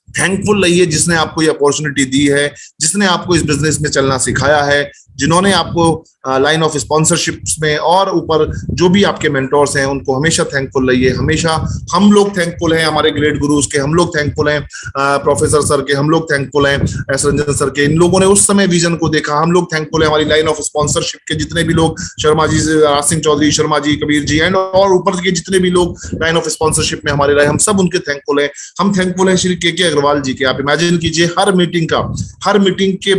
थैंकफुल रहिए जिसने आपको ये अपॉर्चुनिटी दी है, जिसने आपको इस बिजनेस में चलना सिखाया है, जिन्होंने आपको लाइन ऑफ स्पॉन्सरशिप्स में और ऊपर जो भी आपके मेंटोर्स हैं उनको हमेशा थैंकफुल रहिए। हमेशा हम लोग थैंकफुल हैं हमारे ग्रेट गुरुज के, हम लोग थैंकफुल हैं प्रोफेसर सर के, हम लोग थैंकफुल हैं एस रंजन सर के। इन लोगों ने उस समय विजन को देखा। हम लोग थैंकफुल हैं हमारी लाइन ऑफ स्पॉन्सरशिप के जितने भी लोग, शर्मा जी, राज सिंह चौधरी, शर्मा जी, कबीर जी एंड और ऊपर के जितने भी लोग लाइन ऑफ स्पॉन्सरशिप में हमारे रहे, हम सब उनके थैंकफुल हैं। हम थैंकफुल हैं श्री के अग्रवाल जी के। आप इमेजिन कीजिए हर मीटिंग के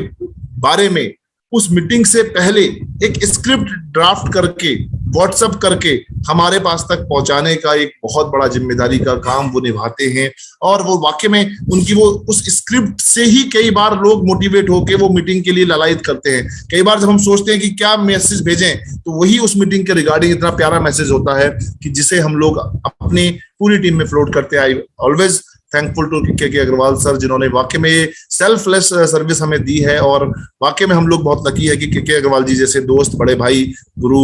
बारे में उस मीटिंग से पहले एक स्क्रिप्ट ड्राफ्ट करके व्हाट्सएप करके हमारे पास तक पहुंचाने का एक बहुत बड़ा जिम्मेदारी का काम वो निभाते हैं। और वो वाकई में उनकी वो उस स्क्रिप्ट से ही कई बार लोग मोटिवेट होके वो मीटिंग के लिए ललायत करते हैं। कई बार जब हम सोचते हैं कि क्या मैसेज भेजें तो वही उस मीटिंग के रिगार्डिंग इतना प्यारा मैसेज होता है कि जिसे हम लोग अपनी पूरी टीम में फ्लोट करते हैं। ऑलवेज थैंकफुल टू के अग्रवाल सर जिन्होंने वाकई में ये सेल्फलेस सर्विस हमें दी है। और वाकई में हम लोग बहुत लकी है कि के अग्रवाल जी जैसे दोस्त, बड़े भाई, गुरु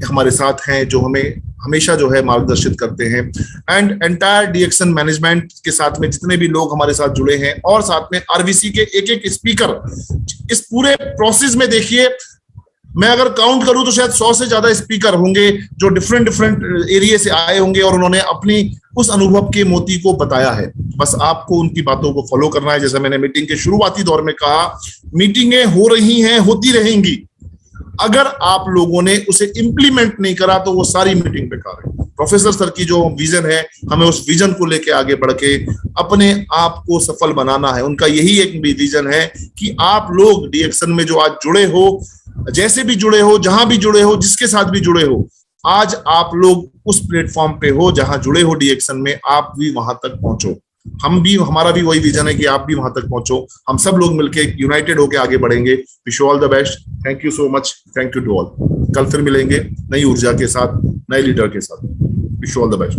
हमारे साथ हैं जो हमें हमेशा जो है मार्गदर्शित करते हैं। एंड एंटायर डीएक्सन मैनेजमेंट के साथ में जितने भी लोग हमारे साथ जुड़े हैं और साथ में आरवीसी के एक एक स्पीकर, इस पूरे प्रोसेस में देखिए मैं अगर काउंट करूं तो शायद 100 से ज्यादा स्पीकर होंगे जो डिफरेंट एरिया से आए होंगे और उन्होंने अपनी उस अनुभव के मोती को बताया है। बस आपको उनकी बातों को फॉलो करना है। जैसा मैंने मीटिंग के शुरुआती दौर में कहा, मीटिंगें हो रही हैं, होती रहेंगी। अगर आप लोगों ने उसे इंप्लीमेंट नहीं करा तो वो सारी मीटिंग बेकार है। प्रोफेसर सर की जो विजन है, हमें उस विजन को लेके आगे बढ़ के अपने आप को सफल बनाना है। उनका यही एक विजन है कि आप लोग डीएक्सन में जो आज जुड़े हो, जैसे भी जुड़े हो, जहां भी जुड़े हो, जिसके साथ भी जुड़े हो, आज आप लोग उस प्लेटफॉर्म पे हो जहां जुड़े हो डीएक्सन में, आप भी वहां तक पहुंचो। हमारा भी वही विजन है कि आप भी वहां तक पहुंचो। हम सब लोग मिलके यूनाइटेड होके आगे बढ़ेंगे। Wish you all the best. Thank you so much. Thank you to all. कल फिर मिलेंगे नई ऊर्जा के साथ, नए लीडर के साथ। Wish you all the best.